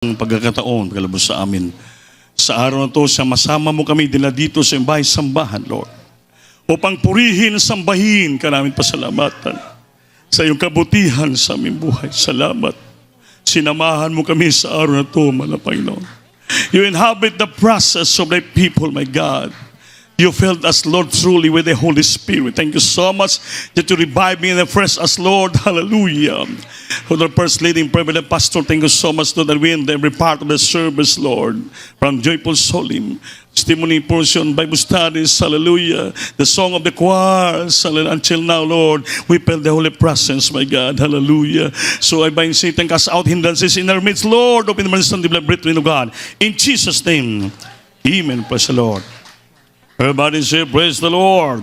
Ang pagkakataon, pagkalabos sa amin. Sa araw na to, masama mo kami dila dito sa sambahan, Lord. Upang purihin, sambahin ka namin, pasalamatan sa iyong kabutihan sa aming buhay. Salamat. Sinamahan mo kami sa araw na to, Panginoon. You inhabit the process of thy people, my God. You filled us, Lord, truly with the Holy Spirit. Thank you so much that you revive me and refresh us, Lord. Hallelujah. For the first leading privilege, Pastor, thank you so much, Lord, that we in every part of the service, Lord. From Joyful Solim, testimony portion, Bible studies, hallelujah. The song of the choirs, until now, Lord, we felt the holy presence, my God. Hallelujah. So I bind Satan, cast out hindrances in our midst, Lord. Open the mercy and the breath of God. In Jesus' name, amen. Praise the Lord. Everybody say, praise the Lord.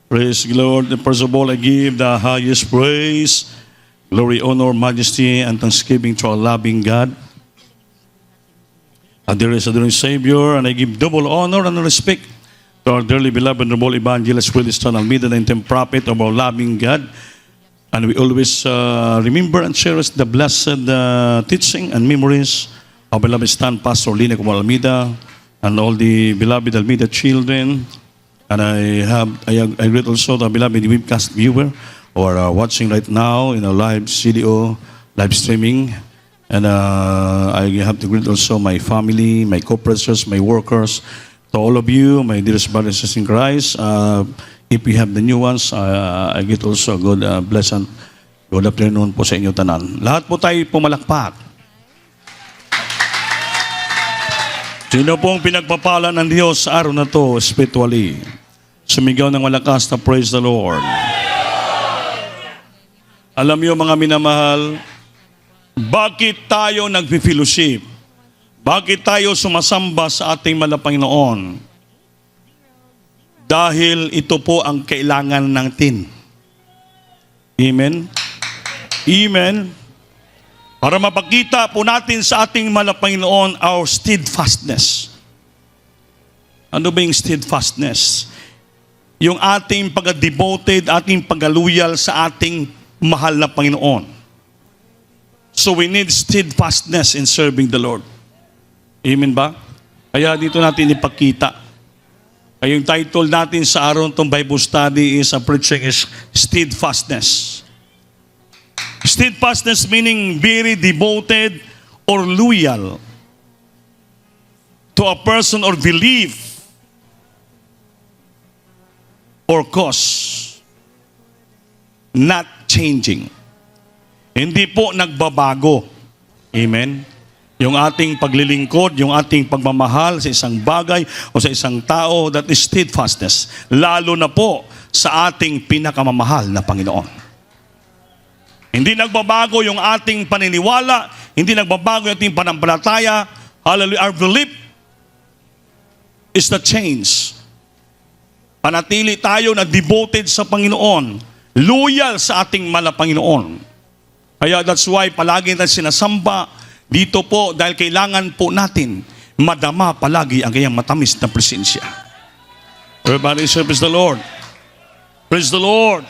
Praise the Lord. First of all, I give the highest praise, glory, honor, majesty, and thanksgiving to our loving God. And there is a dear Savior, and I give double honor and respect to our dearly beloved and noble evangelist, Willis Tan Almeida, the interim prophet of our loving God. And we always remember and cherish the blessed teaching and memories of beloved Stan Pastor Lina Comal Almeida, and all the beloved Almeida children. And I greet also the beloved webcast viewer who are watching right now in our live CDO, live streaming. And I have to greet also my family, my co-preachers, my workers, to all of you, my dearest brothers and sisters in Christ. If you have the new ones, I get also a good blessing. Good afternoon po sa inyo tanan. Lahat po tayo pumalakpak. Sino pong pinagpapala ng Diyos sa araw na to spiritually? Sumigaw ng malakas na praise the Lord. Alam niyo mga minamahal, bakit tayo nagpi-fellowship? Bakit tayo sumasamba sa ating Panginoon? Dahil ito po ang kailangan natin. Amen? Amen? Para mapakita po natin sa ating Panginoon our steadfastness. Ano ba yung steadfastness? Yung ating pag-devoted, ating pag-loyal sa ating mahal na Panginoon. So we need steadfastness in serving the Lord. Amen ba? Kaya dito natin ipakita. Kaya yung title natin sa araw itong Bible study is, preaching is steadfastness. Steadfastness meaning very devoted or loyal to a person or belief or cause. Not changing. Hindi po nagbabago. Amen? Yung ating paglilingkod, yung ating pagmamahal sa isang bagay o sa isang tao, that is steadfastness. Lalo na po sa ating pinakamamahal na Panginoon. Hindi nagbabago yung ating paniniwala, hindi nagbabago yung ating panampalataya. Hallelujah. Our belief is the change. Panatili tayo na devoted sa Panginoon, loyal sa ating Panginoon. Kaya that's why palagi natin sinasamba dito po dahil kailangan po natin madama palagi ang kanyang matamis na presensya. Everybody say, praise the Lord. Praise the Lord.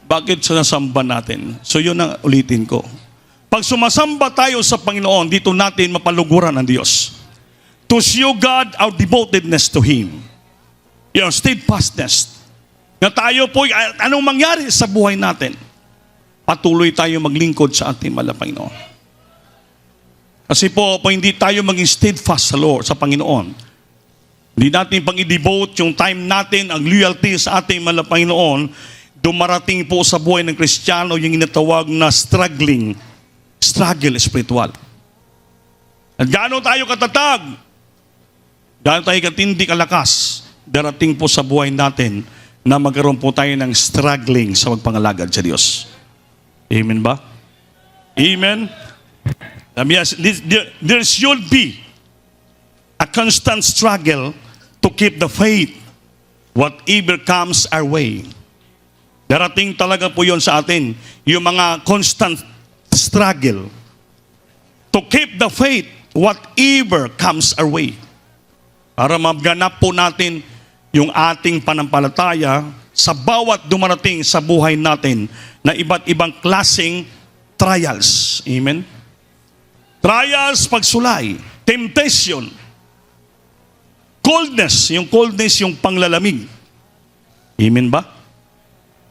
Bakit sinasamba natin? So yun ang ulitin ko. Pag sumasamba tayo sa Panginoon, dito natin mapaluguran ang Diyos. To show God our devotedness to Him. Your steadfastness. Na tayo po, anong mangyari sa buhay natin? Patuloy tayo maglingkod sa ating Panginoon. Kasi po hindi tayo maging steadfast sa Lord, sa Panginoon, hindi natin pang i-devote yung time natin, ang loyalty sa ating Panginoon, dumarating po sa buhay ng Kristiyano yung inatawag na struggle spiritual. At gaano tayo katatag, gaano tayo katindi kalakas, darating po sa buhay natin na magkaroon po tayo ng struggling sa magpangalagad sa Diyos. Amen ba? Amen? Yes, there should be a constant struggle to keep the faith whatever comes our way. Darating talaga po yon sa atin, yung mga constant struggle to keep the faith whatever comes our way. Para maganap po natin yung ating panampalataya sa bawat dumarating sa buhay natin na iba't ibang klaseng trials. Amen? Trials, pagsulay. Temptation. Coldness. Yung coldness, yung panglalamig. Amen ba?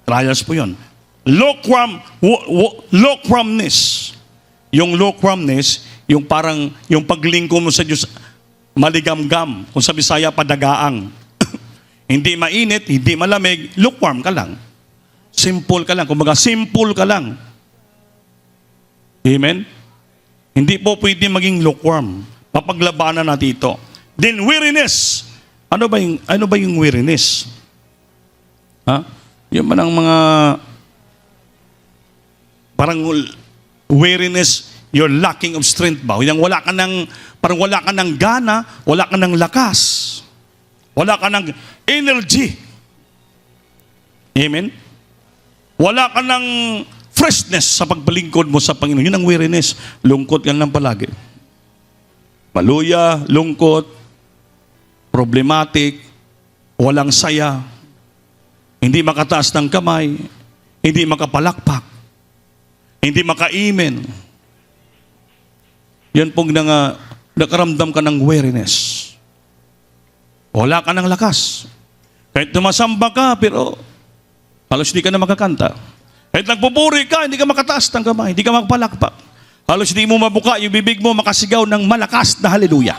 Trials po yun. Lukewarmness. Yung lukewarmness, yung parang, yung paglingkod mo sa Diyos, maligamgam. Kung sa Bisaya, padagaang. Hindi mainit, hindi malamig, lukewarm ka lang. Simple ka lang. Kumbaga, simple ka lang. Amen? Hindi po pwede maging lukewarm. Papaglabanan natin ito. Then weariness. Ano ba yung weariness? Ha? Yung man ang mga parang weariness, you're lacking of strength ba? Yung parang wala ka ng gana, wala ka ng lakas. Wala ka ng energy. Amen? Wala ka ng freshness sa pagbalingkod mo sa Panginoon. Yun ang weariness. Lungkot ka lang palagi. Maluya, lungkot, problematic, walang saya, hindi makataas ng kamay, hindi makapalakpak, hindi maka-amen. Yan pong nakaramdam ka ng weariness. Wala ka ng lakas. Kahit tumasamba ka, pero halos hindi ka na makakanta. Kahit nagpupuri ka, hindi ka makataas ng kamay, hindi ka makapalakpak. Halos hindi mo mabuka yung bibig mo makasigaw ng malakas na haleluya.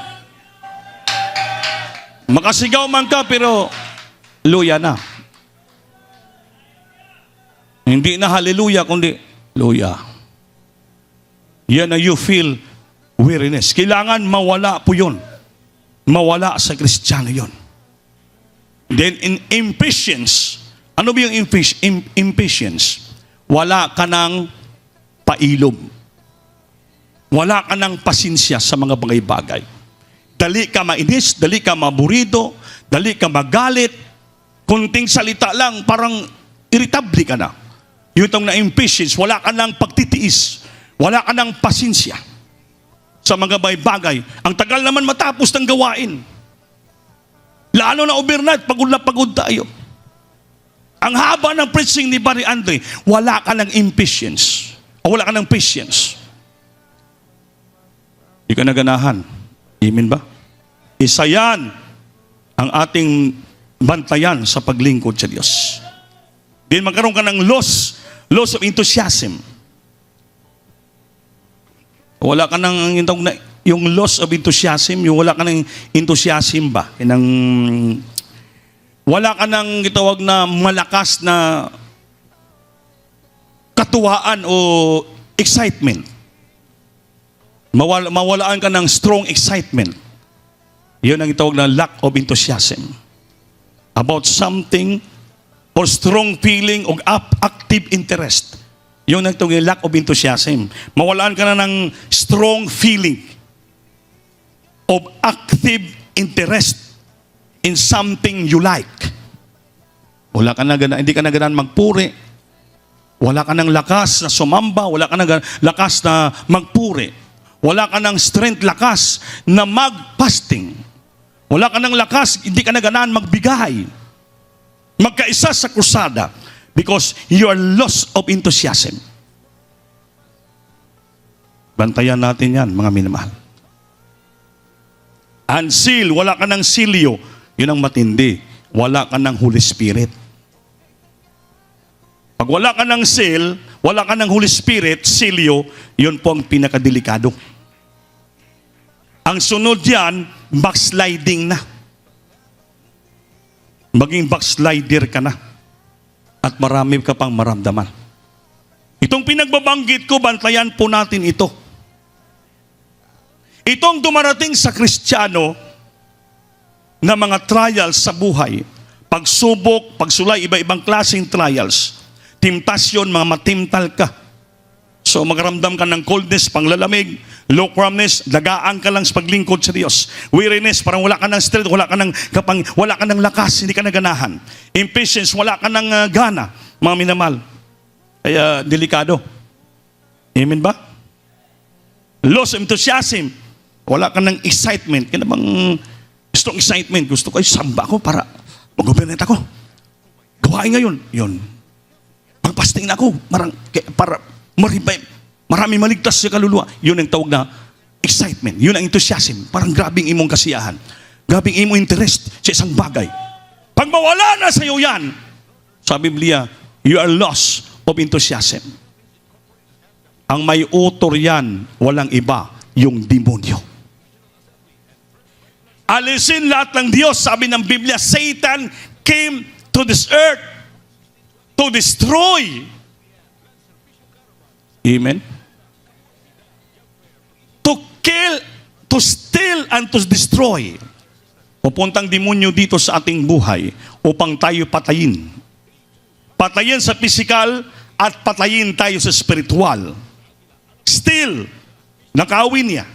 Makasigaw man ka, pero luya na. Hindi na haleluya, kundi luya. Yan na you feel weariness. Kailangan mawala po yun. Mawala sa Kristiyano yun. Then in impatience, ano ba yung impatience? Wala ka ng pailob. Wala ka ng pasinsya sa mga bagay-bagay. Dali ka mainis, dali ka maburido, dali ka magalit. Kunting salita lang, parang irritable ka na. Yung itong na impatience, wala ka ng pagtitiis. Wala ka ng pasinsya sa mga bagay-bagay. Ang tagal naman matapos ng gawain. Lalo na overnight, pagod na pagod tayo. Ang haba ng preaching ni Barry Andre, wala ka ng impatience. O wala ka ng patience. Hindi ka naganahan. Amen ba? Isa yan ang ating bantayan sa paglingkod sa Diyos. Then magkaroon ka ng loss of enthusiasm. Wala ka ng yung loss of enthusiasm, yung wala ka ng enthusiasm ba? Wala ka ng itawag na malakas na katuwaan o excitement. Mawalaan ka ng strong excitement. Yun ang itawag na lack of enthusiasm. About something or strong feeling o active interest. Yun ang itawag na lack of enthusiasm. Mawalaan ka na ng strong feeling of active interest in something you like. Wala ka na hindi ka na ganaan magpuri. Wala ka ng lakas na sumamba. Wala ka ng lakas na magpuri. Wala ka ng strength, lakas na mag-fasting. Wala ka ng lakas, hindi ka na ganaan magbigay. Magkaisa sa krusada because you are lost of enthusiasm. Bantayan natin yan, mga minamahal. Unseal, wala ka ng silyo. Yun ang matindi. Wala ka ng Holy Spirit. Pag wala ka ng seal, wala ka ng Holy Spirit, silyo, yun po ang pinakadelikado. Ang sunod yan, backsliding na. Maging backslider ka na. At marami ka pang maramdaman. Itong pinagbabanggit ko, bantayan po natin ito. Itong dumarating sa Kristiyano na mga trials sa buhay, pagsubok, pagsulay, iba-ibang klaseng trials, temptasyon, mga matimtal ka. So magramdam ka ng coldness, panglalamig, lukewarmness, dagaan ka lang sa paglingkod sa Diyos. Weariness, parang wala ka ng strength, wala ka ng lakas, hindi ka naganahan. Impatience, wala ka ng gana, mga minamahal. Kaya delikado. Amen ba? Loss of enthusiasm, wala ka ng excitement. Kaya bang strong excitement, gusto ko ay samba ko para mag-government ako. Gawain ngayon, yun. Pag-fasting na ako, para marami maligtas sa kaluluwa. Yun ang tawag na excitement, yun ang enthusiasm. Parang grabing imong kasiyahan. Grabing imong interest sa isang bagay. Pag mawala na sa iyo yan, sa Biblia, you are lost of enthusiasm. Ang may utor yan, walang iba, yung demonyo. Alisin lahat ng Diyos, sabi ng Biblia, Satan came to this earth to destroy. Amen? To kill, to steal, and to destroy. Pupuntang demonyo dito sa ating buhay upang tayo patayin. Patayin sa physical at patayin tayo sa spiritual. Still, nakawin niya.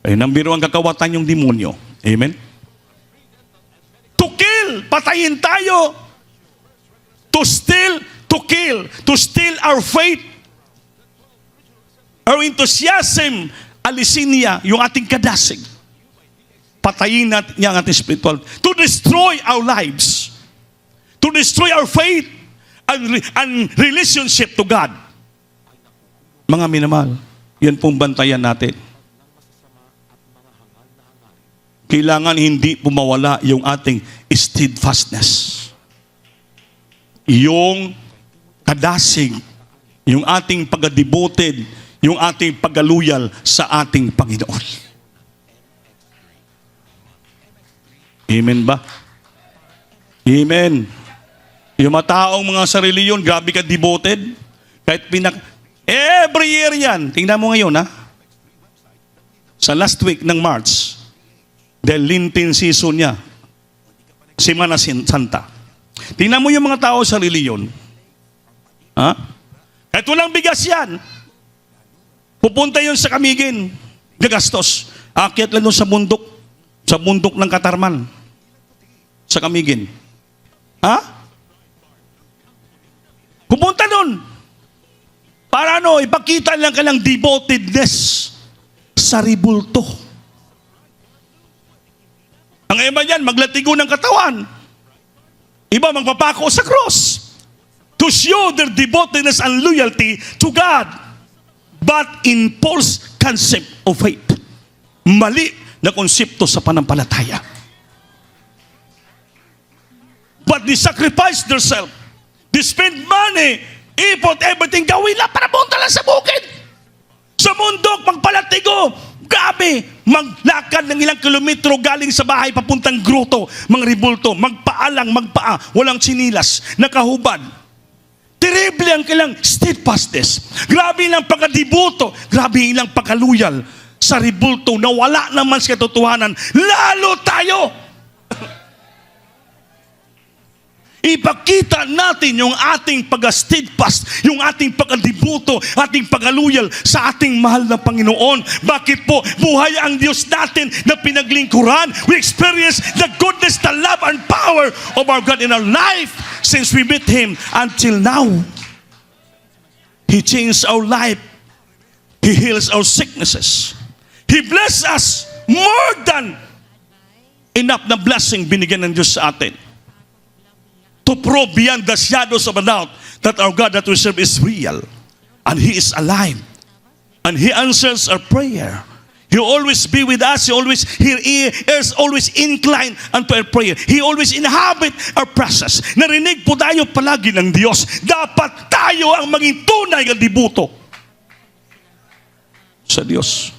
Ay, nang biro ang kakawatan yung demonyo. Amen? To kill, patayin tayo. To steal, to kill. To steal our faith. Our enthusiasm. Alisin niya yung ating kadasig. Patayin natin niya ang ating spiritual. To destroy our lives. To destroy our faith and relationship to God. Mga minamahal, yan pong bantayan natin. Kailangan hindi pumawala yung ating steadfastness. Yung kadasig, yung ating pag-devoted, yung ating pag-aluyal sa ating Panginoon. Amen ba? Amen. Yung mga taong mga sa reliyon, grabe ka devoted. Kahit every year yan. Tingnan mo ngayon, ha? Sa last week ng March, dahil Lenten season niya, Semana Santa. Tingnan mo yung mga tao sa reliyon. Ha? Kahit walang bigas yan, pupunta yun sa Camiguin, gagastos. Akyat lang doon sa bundok ng Katarman, sa Camiguin. Ha? Pupunta doon. Para ipakita lang ka ng devotedness sa ribulto. Ang iba yan, maglatigo ng katawan. Iba magpapako sa cross. To show their devotedness and loyalty to God. But in false concept of faith. Mali na konsepto sa panampalataya. But they sacrifice themselves. They spend money, effort, everything, gawin lang para punta lang sa bukid. Sa mundok, magpalatigo. Grabe, maglakad ng ilang kilometro galing sa bahay papuntang gruto, mga ribulto, magpaalang, walang sinilas, nakahubad. Terrible ang kailang steadfastness. Grabe lang pagkadibuto, grabe ilang pagkaluyal sa ribulto na wala naman sa katotohanan. Lalo tayo! Ipakita natin yung ating pag-steadfast, yung ating pagkadibuto, ating pag-aluyal sa ating mahal na Panginoon. Bakit po? Buhay ang Diyos natin na pinaglingkuran. We experience the goodness, the love, and power of our God in our life since we met Him until now. He changed our life. He heals our sicknesses. He blessed us more than enough na blessing binigyan ng Diyos sa atin. To prove beyond the shadows of a doubt that our God that we serve is real. And He is alive. And He answers our prayer. He always be with us. He always, He is always inclined unto our prayer. He always inhabit our presence. Narinig po tayo palagi ng Diyos. Dapat tayo ang maging tunay na dibuto sa Diyos.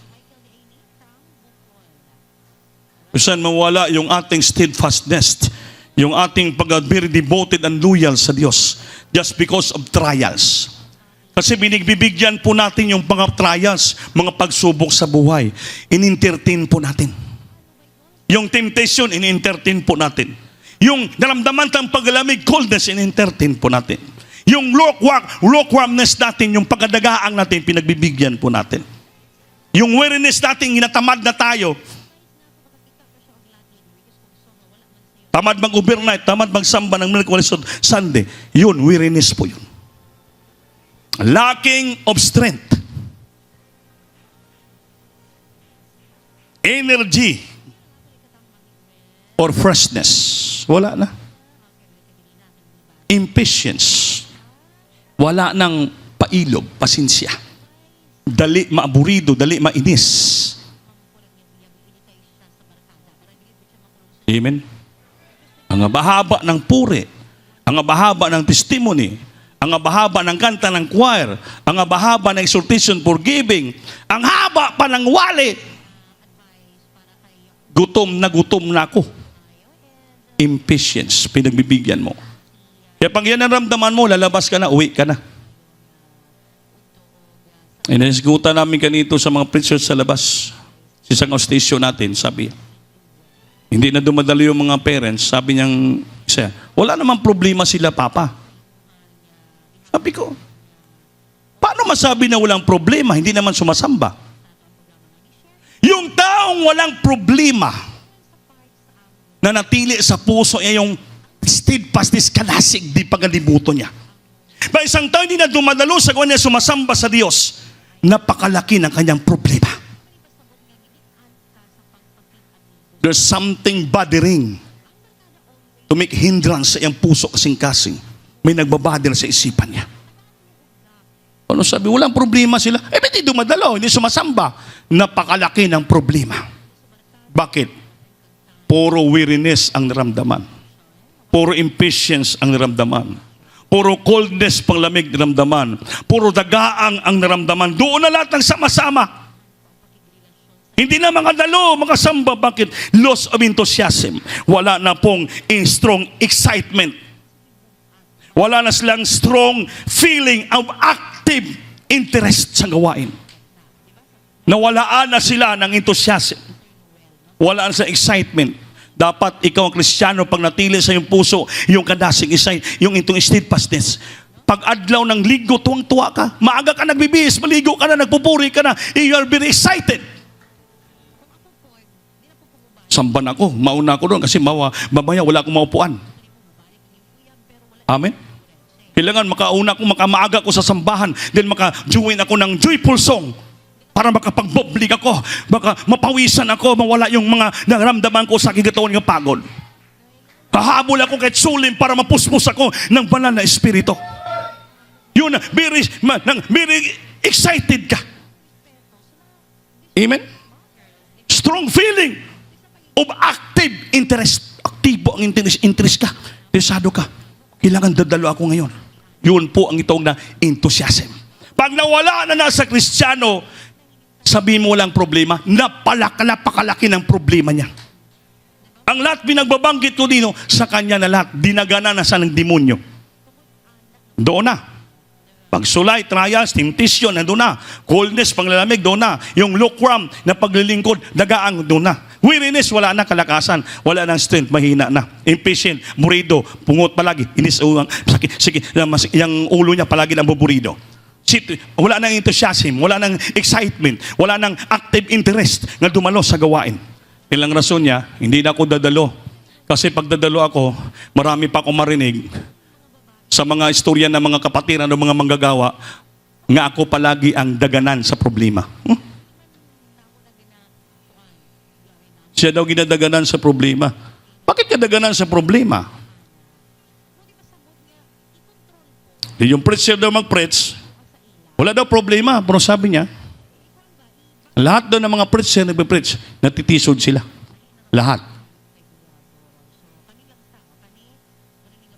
Kung mawala yung ating steadfastness, yung ating pag-very devoted and loyal sa Diyos just because of trials. Kasi binigbibigyan po natin yung mga trials, mga pagsubok sa buhay. In-entertain po natin. Yung temptation, in-entertain po natin. Yung naramdaman ng paglamig, coldness, in-entertain po natin. Yung lukewarmness natin, yung pagkadagaang natin, pinagbibigyan po natin. Yung weariness natin, ginatamad na tayo, tamad mag-overnight, tamad magsamba ng Merkulis Sunday. Yun, weariness po yun. Lacking of strength. Energy. Or freshness. Wala na. Impatience. Wala nang pailog, pasensya. dali maaburido, dali mainis. Amen? Ang bahaba ng puri, ang bahaba ng testimony, ang bahaba ng kanta ng choir, ang bahaba ng exhortation for giving, ang haba pa ng wali. Gutom na ako. Impatience, pinagbibigyan mo. Kaya pag yan ang ramdaman mo, lalabas ka na, uwi ka na. Inisigutan namin kanito sa mga preachers sa labas. Sa isang station natin, sabi, hindi na dumadalo yung mga parents. Sabi niyang isa, wala namang problema sila, Papa. Sabi ko, paano masabi na walang problema? Hindi naman sumasamba. Yung taong walang problema na natili sa puso niya yung steadfastness, kalasig, di pagalibuto niya. Ba isang tao hindi na dumadalo sa kanya sumasamba sa Diyos, napakalaki ng kanyang problema. There's something bothering to make hindrance sa iyang puso kasing-kasing. May nagbabader sa isipan niya. Ano sabi? Walang problema sila. Hindi dumadalo, hindi sumasamba. Napakalaki ng problema. Bakit? Puro weariness ang naramdaman. Puro impatience ang naramdaman. Puro coldness, panglamig naramdaman. Puro dagaang ang naramdaman. Doon na lahat ng sama-sama. Hindi na mga dalo, mga samba. Bakit? Loss of enthusiasm. Wala na pong strong excitement. Wala na silang strong feeling of active interest sa gawain. Nawalaan na sila ng enthusiasm. Wala na sa excitement. Dapat ikaw ang Kristiyano, pag natili sa iyong puso, yung kadasing isay, yung itong steadfastness. Pag adlaw ng ligo, tuwang-tuwa ka. Maaga ka nagbibihis, maligo ka na, nagpupuri ka na. You are very excited. Samban ako, mauna ako doon kasi mamaya wala akong maupuan. Amen? Kailangan makauna ako, makamaaga ako sa sambahan, then maka-join ako ng joyful song para makapag-boblig ako, baka mapawisan ako, mawala yung mga naramdaman ko sa aking katawan ng pagod. Kahabol ako kahit sulim para mapuspos ako ng banal na espiritu. Yun, very excited ka. Amen? Strong feeling of active interest. Aktibo ang interest ka. Interesado ka. Kailangan dadalo ako ngayon. Yun po ang itong na enthusiasm. Pag nawala na nasa Kristiyano, sabihin mo lang problema, napakalaki ng problema niya. Ang lahat binagbabanggit ko dito, sa kanya na lahat, dinagana na sa ng demonyo. Doon na. Pagsulay, trials, temptation, nandun na. Coldness, panglalamig, doon na. Yung lukewarm na paglilingkod, dagaang, doon na. Weariness, wala na kalakasan. Wala na strength, mahina na. Impatient, burido, pungot palagi. Inis, sakit, sige, yung ulo niya palagi lang buburido. Wala nang enthusiasm, wala nang excitement, wala nang active interest na dumalo sa gawain. Ilang rason niya, hindi na ako dadalo. Kasi pag dadalo ako, marami pa akong marinig sa mga istorya ng mga kapatiran o mga manggagawa nga ako palagi ang daganan sa problema. Siya daw ginadaganan sa problema. Bakit niya daganan sa problema? Yung preacher daw mag-preach, wala daw problema, pero sabi niya, lahat daw ng mga preacher na nagpe-preach, natitisod sila. Lahat.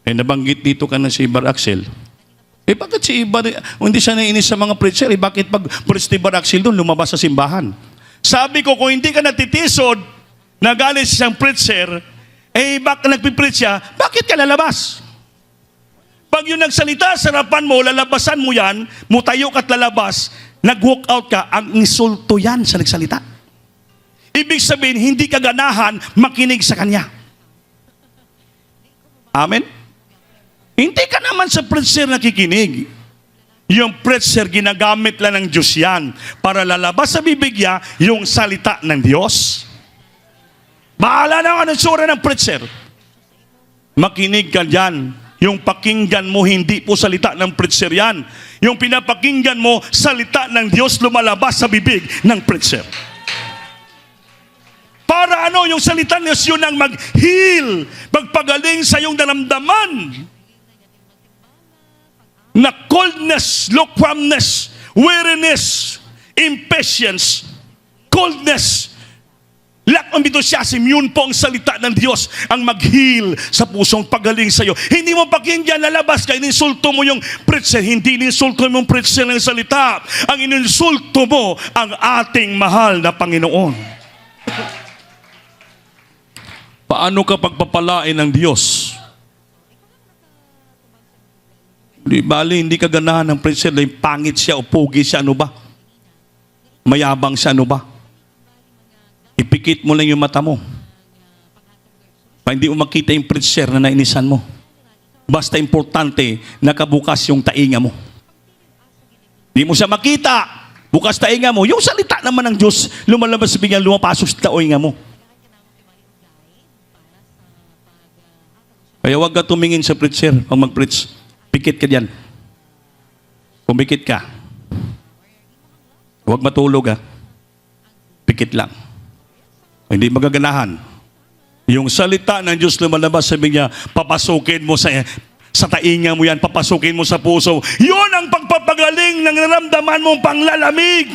Nabanggit dito ka na si Ibar Axel. Bakit si Ibar, hindi siya naiinis sa mga preacher? Bakit pag preach ni Ibar Axel doon, lumabas sa simbahan? Sabi ko, kung hindi ka natitisod, nagalit siyang preacher, bakit nagpipreach siya, bakit ka lalabas? Pag yung nagsalita sa harapan mo, lalabasan mo yan, mutayo ka't lalabas, nag-walk out ka, ang insulto yan sa nagsalita. Ibig sabihin, hindi ka ganahan makinig sa kanya. Amen? Hindi ka naman sa preacher nakikinig. Yung preacher, ginagamit lang ng Diyos yan para lalabas sa bibig niya yung salita ng Diyos. Bahala na ang sura ng preacher. Makinig ka dyan. Yung pakinggan mo, hindi po salita ng preacher yan. Yung pinapakinggan mo, salita ng Diyos lumalabas sa bibig ng preacher. Para ano, yung salita ng Diyos yun ang mag-heal, magpagaling sa iyong naramdaman na coldness, lukewarmness, weariness, impatience, coldness, lack of enthusiasm. Yun po ang salita ng Diyos ang mag-heal sa pusong pagaling sa iyo. Hindi mo pakinggan, lalabas ka, ininsulto mo yung preacher. Hindi ininsulto mo yung preacher ng salita. Ang ininsulto mo ang ating mahal na Panginoon. Paano ka pagpapalain ng Diyos? Di bali, hindi ka ganahan ng preacher, pangit siya o pugi siya, ano ba? Mayabang siya, ano ba? Ipikit mo lang yung mata mo. Pa hindi mo makita yung preacher na nainisan mo. Basta importante, nakabukas yung tainga mo. Di mo siya makita. Bukas tainga mo. Yung salita naman ng Diyos, lumalabas sa bigyan, lumapasok sa tainga mo. Kaya huwag ka tumingin sa preacher pag mag-preach. Pikit ka dyan. Pumikit ka. Huwag matulog ha. Pikit lang. Hindi magaganahan. Yung salita ng Diyos lumalabas, sabi niya, papasukin mo sa tainga mo yan, papasukin mo sa puso. Yun ang pagpapagaling ng naramdaman mong panglalamig.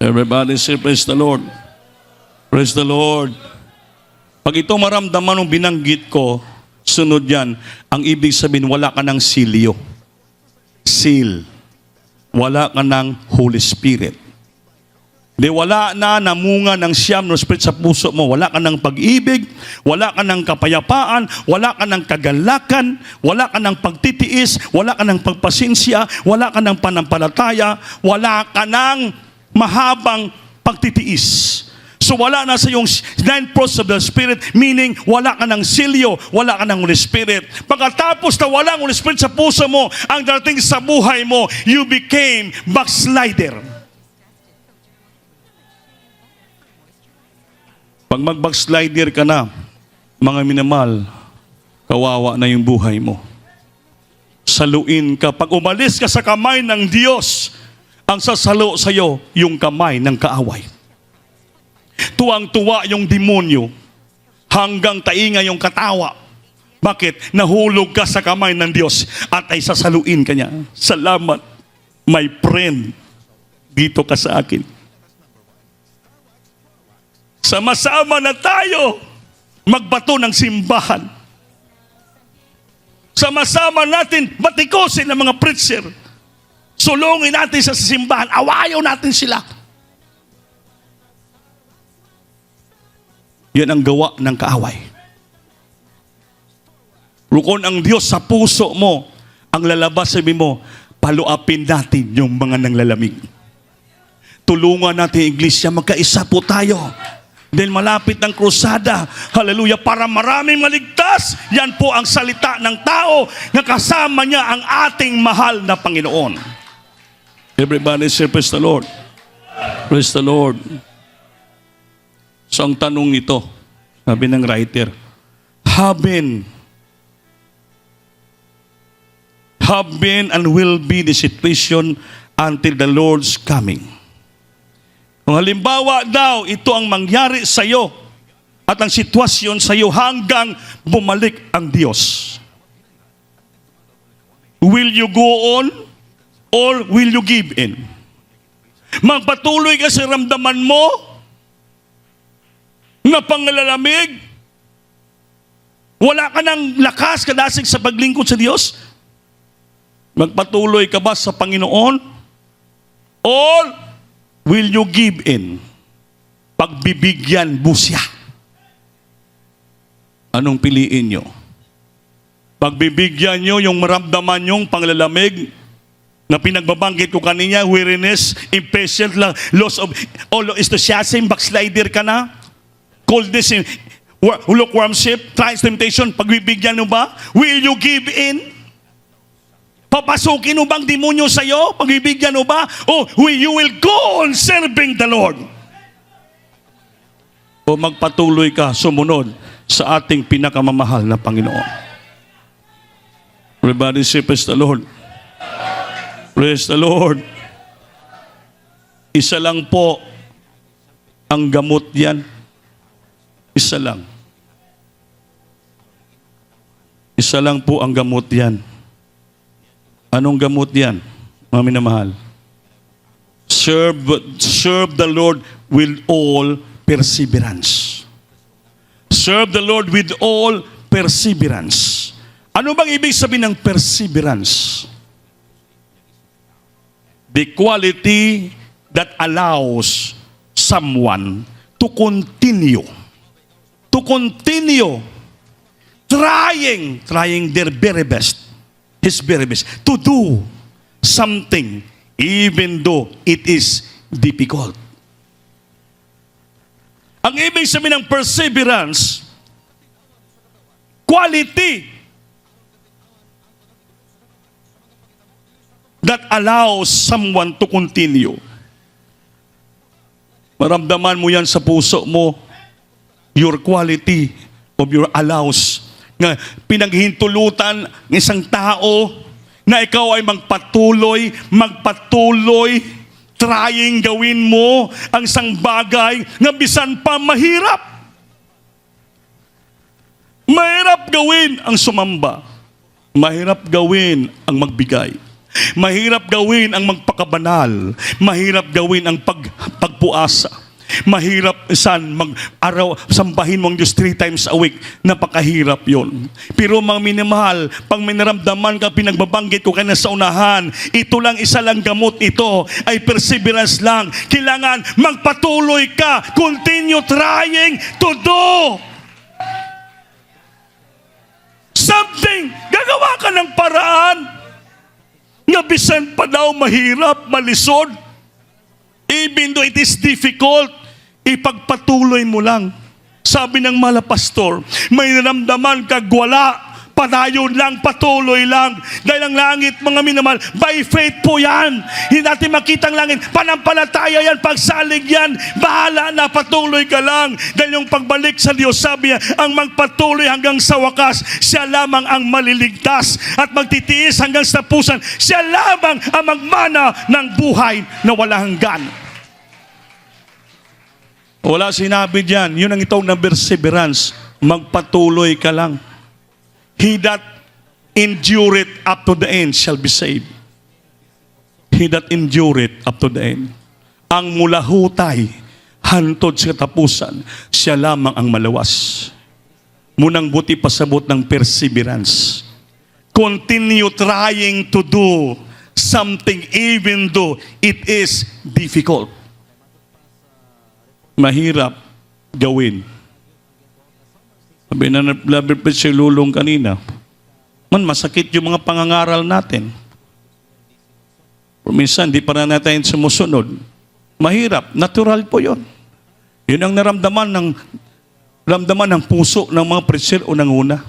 Everybody say, praise the Lord. Praise the Lord. Pag ito maramdaman ng binanggit ko, sunod yan, ang ibig sabihin, wala ka ng silyo. Seal. Wala ka ng Holy Spirit. Di wala na namunga ng siyam no spirit sa puso mo. Wala ka ng pag-ibig, wala ka ng kapayapaan, wala ka ng kagalakan, wala ka ng pagtitiis, wala ka ng pagpasensya, wala ka ng panampalataya, wala ka ng mahabang pagtitiis. So wala na sa iyong 9 fruits of the Spirit, meaning wala ka ng silyo, wala ka ng Holy Spirit. Pagkatapos na wala ng Holy Spirit sa puso mo, ang darating sa buhay mo, you became backslider. Pag mag-backslider ka na, mga minamahal, kawawa na yung buhay mo. Saluin ka. Pag umalis ka sa kamay ng Diyos, ang sasalo sa iyo, yung kamay ng kaaway. Tuwang-tuwa yung demonyo, hanggang tainga yung katawa. Bakit? Nahulog ka sa kamay ng Diyos at ay sasaluin ka niya. Salamat, my friend. Dito ka sa akin. Sama-sama na tayo magbato ng simbahan. Sama-sama natin batikosin ng mga preacher. Sulungin natin sa simbahan. Awayaw natin sila. Yan ang gawa ng kaaway. Rukon ang Diyos sa puso mo, ang lalabas sabi mo, paluapin natin yung mga nanglalamig. Tulungan natin, iglesia, magkaisa po tayo. Dahil malapit ng krusada, hallelujah, para maraming maligtas. Yan po ang salita ng tao na kasama niya ang ating mahal na Panginoon. Everybody say, praise the Lord. Praise the Lord. So ang tanong nito, sabi ng writer, have been and will be the situation until the Lord's coming. Kung halimbawa daw, ito ang mangyari sa iyo at ang sitwasyon sa iyo hanggang bumalik ang Diyos. Will you go on or will you give in? Magpatuloy ka sa ramdaman mo na panglalamig? Wala ka ng lakas kadasig sa paglingkod sa Diyos? Magpatuloy ka ba sa Panginoon? Or will you give in? Pagbibigyan mo siya. Anong piliin nyo? Pagbibigyan nyo yung maramdaman nyong panglalamig na pinagbabanggit ko kanina, weariness, impatient, loss of all enthusiasm, backslider ka na, coldness, lukewarmship, trials, temptation, pagbibigyan mo ba? Will you give in? Papasukin mo bang demonyo sa'yo? Pagbibigyan mo ba? O you will go on serving the Lord? O magpatuloy ka sumunod sa ating pinakamamahal na Panginoon? Everybody say, praise the Lord. Praise the Lord. Isa lang po ang gamot yan. Isa lang. Isa lang po ang gamot yan. Anong gamot yan? Mga minamahal. Serve the Lord with all perseverance. Serve the Lord with all perseverance. Ano bang ibig sabihin ng perseverance? The quality that allows someone to continue trying their very best, his very best, to do something even though it is difficult. Ang ibig sabihin ng perseverance, quality that allows someone to continue. Maramdaman mo yan sa puso mo, your quality of your allows, nga pinaghintulutan ng isang tao na ikaw ay magpatuloy, trying gawin mo ang isang bagay na bisan pa mahirap. Mahirap gawin ang sumamba. Mahirap gawin ang magbigay. Mahirap gawin ang magpakabanal. Mahirap gawin ang pagpuasa. Mahirap mag-araw, sambahin mo ang Diyos 3 times a week. Napakahirap yon. Pero mga minamahal, pag may naramdaman ka, pinagbabanggit ko kanina sa unahan, ito lang, isa lang gamot ito, ay perseverance lang. Kailangan magpatuloy ka. Continue trying to do something. Gagawa ka ng paraan nga bisan pa daw mahirap, malisod. Even though it is difficult, ipagpatuloy mo lang. Sabi ng mala pastor, may naramdaman kag wala, padayon lang, patuloy lang. Dahil ang langit, mga minamahal, by faith po yan. Hindi natin makita ang langit. Panampalataya yan, pagsalig yan. Bahala na, patuloy ka lang. Dahil yung pagbalik sa Diyos, sabi niya, ang magpatuloy hanggang sa wakas, siya lamang ang maliligtas. At magtitiis hanggang sa pusan, siya lamang ang magmana ng buhay na wala hanggan. Wala sinabi diyan. Yun ang itong na perseverance. Magpatuloy ka lang. He that endureth up to the end shall be saved. He that endureth up to the end. Ang mula hutay, hantod sa katapusan, siya lamang ang malawas. Munang buti pasabot ng perseverance. Continue trying to do something even though it is difficult. Mahirap gawin. Sabi na nablabi si Lulong kanina, masakit yung mga pangangaral natin. Pero minsan, di pa na natin sumusunod. Mahirap, natural po yun. Yun ang naramdaman ng puso ng mga preacher o ng una.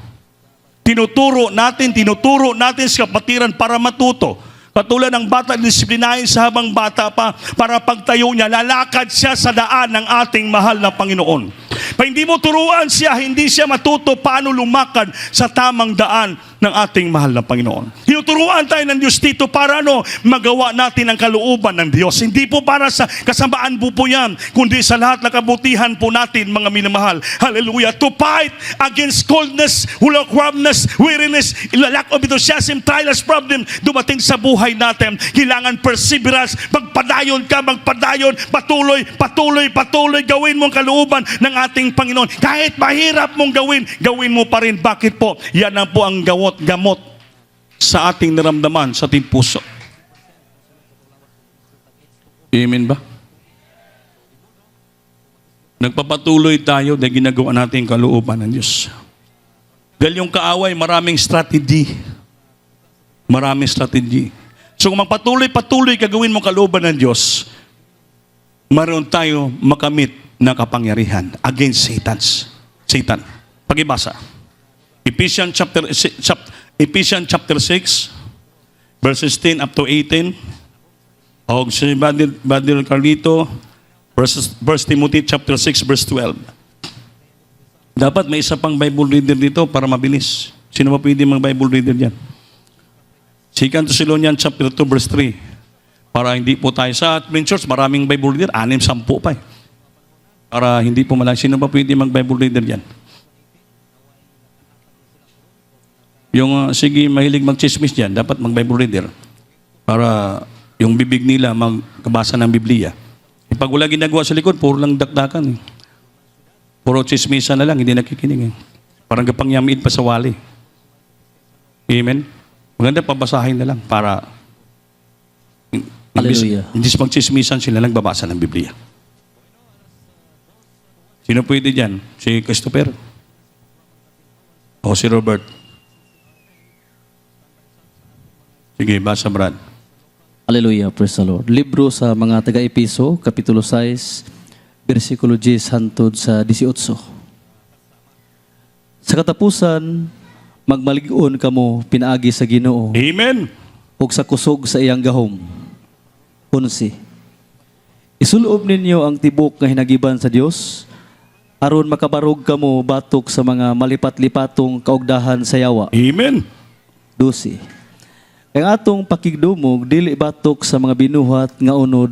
Tinuturo natin sa kapatiran para matuto. Katulad ng bata, disiplinahin sa habang bata pa, para pagtayo niya, lalakad siya sa daan ng ating mahal na Panginoon. Pag hindi mo turuan siya, hindi siya matuto paano lumakad sa tamang daan ng ating mahal na Panginoon. Tinuturuan tayo ng Diyos dito para magawa natin ang kalooban ng Diyos. Hindi po para sa kasamaan po yan, kundi sa lahat ng kabutihan po natin, mga minamahal. Hallelujah. To fight against coldness, lukewarmness, weariness, lack of enthusiasm, trials, problem, dumating sa buhay natin. Kailangan perseverance. Magpadayon ka, patuloy, gawin mo ang kalooban ng ating Panginoon. Kahit mahirap mong gawin mo pa rin. Bakit po? Yan ang po ang gamot sa ating naramdaman, sa ating puso. Amen ba? Nagpapatuloy tayo dahil ginagawa natin ang kalooban ng Diyos. Dahil yung kaaway, maraming strategy. So kung magpatuloy gagawin mo kalooban ng Diyos, maroon tayo makamit na kapangyarihan against Satan. Pagibasa. Ephesians chapter 6, verses 10 up to 18. O si Badil Carlito, verse Timothy chapter 6, verse 12. Dapat may isa pang Bible reader dito para mabilis. Sino ba pwede mga Bible reader dyan? 2 Thessalonians chapter 2, verse 3. Para hindi po tayo sa Twin Church, maraming Bible reader, 6-10 pa eh. Para hindi po malang, sino ba pwede mag Bible reader dyan? Yung sige, mahilig mag-chismis dyan, dapat mag Bible reader. Para yung bibig nila magkabasa ng Biblia. Pag wala ginagawa sa likod, puro lang dakdakan. Puro chismisa na lang, hindi nakikinig. Parang kapangyamiin pa sa wali. Amen? Maganda pabasahin na lang para Hallelujah. hindi magchismisan sila nagbabasa ng Biblia. Sino pwede dyan? Si Christopher? O si Robert? Sige, basa Brad. Hallelujah, praise the Lord. Libro sa mga taga-Episo, Kapitulo 6, versikulo 10 hangtod sa 18. Sa katapusan, magmalig-on kamo pinaagi sa Ginoo Amen. ug sa kusog sa iyang gahom. 11. Isulob ninyo ang tibok nga hinagiban sa Dios aron makabarog kamo batok sa mga malipat-lipatong kaugdahan sa yawa. Amen. 12. Ang atong pakigdumog dili batok sa mga binuhat nga unod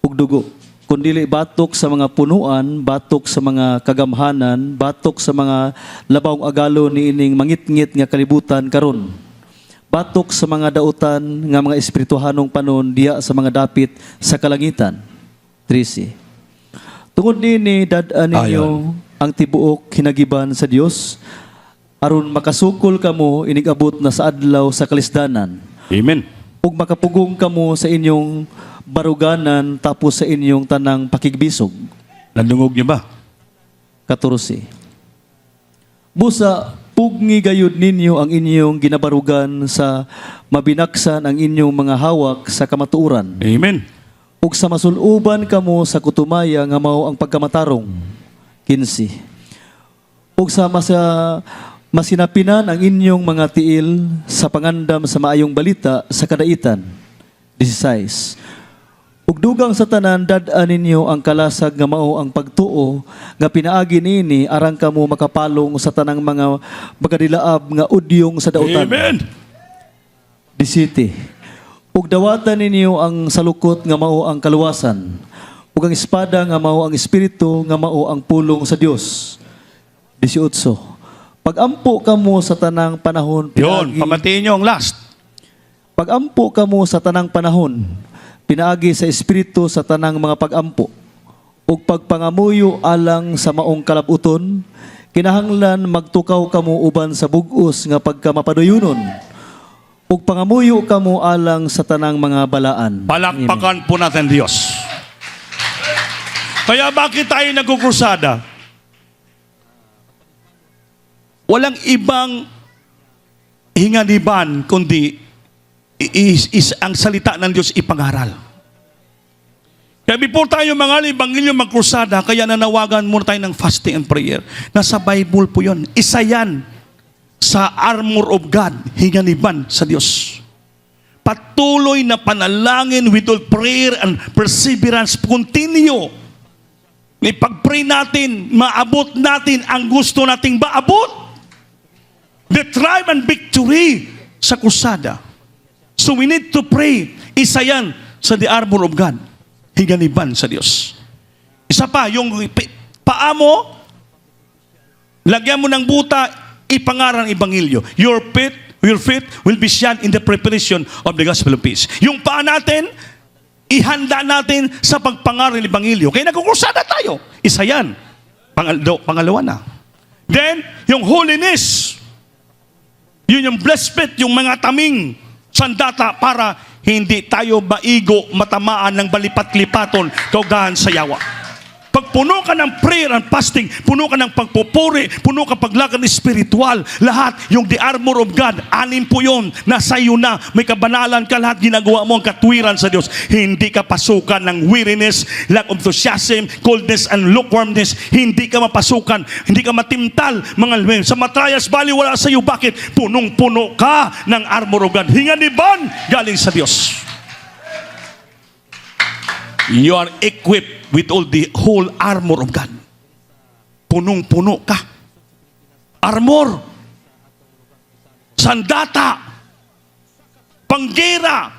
ug dugo, kundi batok sa mga punuan, batok sa mga kagamhanan, batok sa mga labawng agalo niining mangitngit nga kalibutan karon. Batok sa mga dautan nga mga espirituhanong panon diya sa mga dapit sa kalangitan. 13. Tungod nini dad-an ninyo ang tibuok hinagiban sa Dios aron makasukol kamo inigabot na sa adlaw sa kalisdanan. Amen. Ug makapugong kamo sa inyong baruganan tapos sa inyong tanang pakigbisog. Nandungog niyo ba? 14. Busa pugni gayud ninyo ang inyong ginabarugan sa mabinaksan ang inyong mga hawak sa kamatuoran. Amen. Ug sa masuluban kamo sa kutumaya nga mao ang pagkamatarong. 15. Ug sa masinapinan ang inyong mga tiil sa pangandam sa maayong balita sa kadaitan. 16. Ug dugang sa tanan dad-an ninyo ang kalasag nga mao ang pagtuo nga pinaagi nini arang kamo makapalong sa tanang mga magadilaab nga udyong sa dautan. Amen. 17. Ug dawatan ninyo ang salukot nga mao ang kaluwasan, ug ang espada nga mao ang espiritu nga mao ang pulong sa Dios. 18. Pagampo kamo sa tanang panahon Yun, pamatiin niyo ang last. Pagampo kamo sa tanang panahon, pinaagi sa espiritu sa tanang mga pagampo, ug pagpangamuyo alang sa maong kalabuton, kinahanglan magtukaw kamo uban sa bug-os nga pagkamapaduyunon, ug pangamuyo kamo alang sa tanang mga balaan. Palakpakan po natin Diyos. Kaya bakit tayo nagkukrusada? Walang ibang hinganiban kundi is ang salita ng Diyos ipangaral. Kaya before tayo mga Ebanghelyo magkrusada, kaya nanawagan muna tayo ng fasting and prayer. Nasa Bible po yun. Isa yan sa armor of God, hinganiban sa Diyos. Patuloy na panalangin with all prayer and perseverance, continue. Ipag-pray natin, maabot natin ang gusto nating maabot. The triumph and victory sa krusada. So we need to pray. Isa yan sa the armor of God, hinganiban sa Diyos. Isa pa, yung paa mo, lagyan mo ng buta, ipangaral ang Ebanghelyo. Your feet will be shod in the preparation of the gospel of peace. Yung paa natin, ihanda natin sa pagpangaral ng Ebanghelyo. Kaya nagkukursada tayo. Isa yan. Pangalawa na. Then, yung holiness. Yun yung blessed feet, yung mga taming sandata para hindi tayo maigo, matamaan ng balipat-lipaton, kaugahan sa yawa. Pag puno ka ng prayer and fasting, puno ka ng pagpupuri, puno ka paglakan espiritual, lahat, yung the armor of God, anim po yun, nasa iyo na, may kabanalan ka, lahat ginagawa mo ang katwiran sa Diyos. Hindi ka pasukan ng weariness, lack of enthusiasm, coldness and lukewarmness. Hindi ka mapasukan, hindi ka matimtal, mga sa matrayas, bali wala sa iyo. Bakit? Punong-puno ka ng armor of God. Hinganiban galing sa Diyos. You are equipped with all the whole armor of God. Punong-puno ka. Armor. Sandata. Panggera.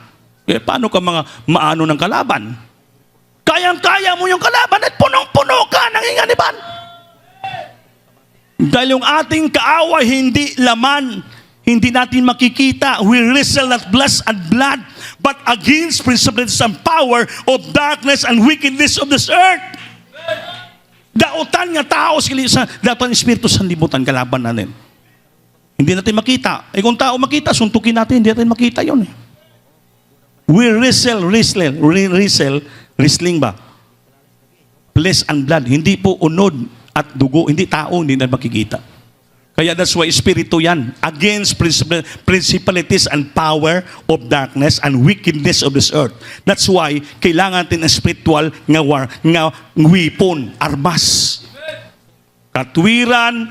Paano ka mga maano ng kalaban? Kayang-kaya mo yung kalaban at punong-puno ka ng hinganiban. Dahil yung ating kaaway hindi laman, hindi natin makikita. We wrestle not flesh and blood, but against principalities and power of darkness and wickedness of this earth. Dautan nga tao sa dapat espiritu sa libutan kalaban natin. Hindi natin makita. Kung tao makita, suntukin natin. Hindi natin makita yon. We wrestling ba? Flesh and blood. Hindi po unod at dugo. Hindi tao, hindi natin makikita. Kaya that's why espiritu yan. Against principalities and power of darkness and wickedness of this earth. That's why kailangan natin ng spiritual nga weapon, armas. Katwiran,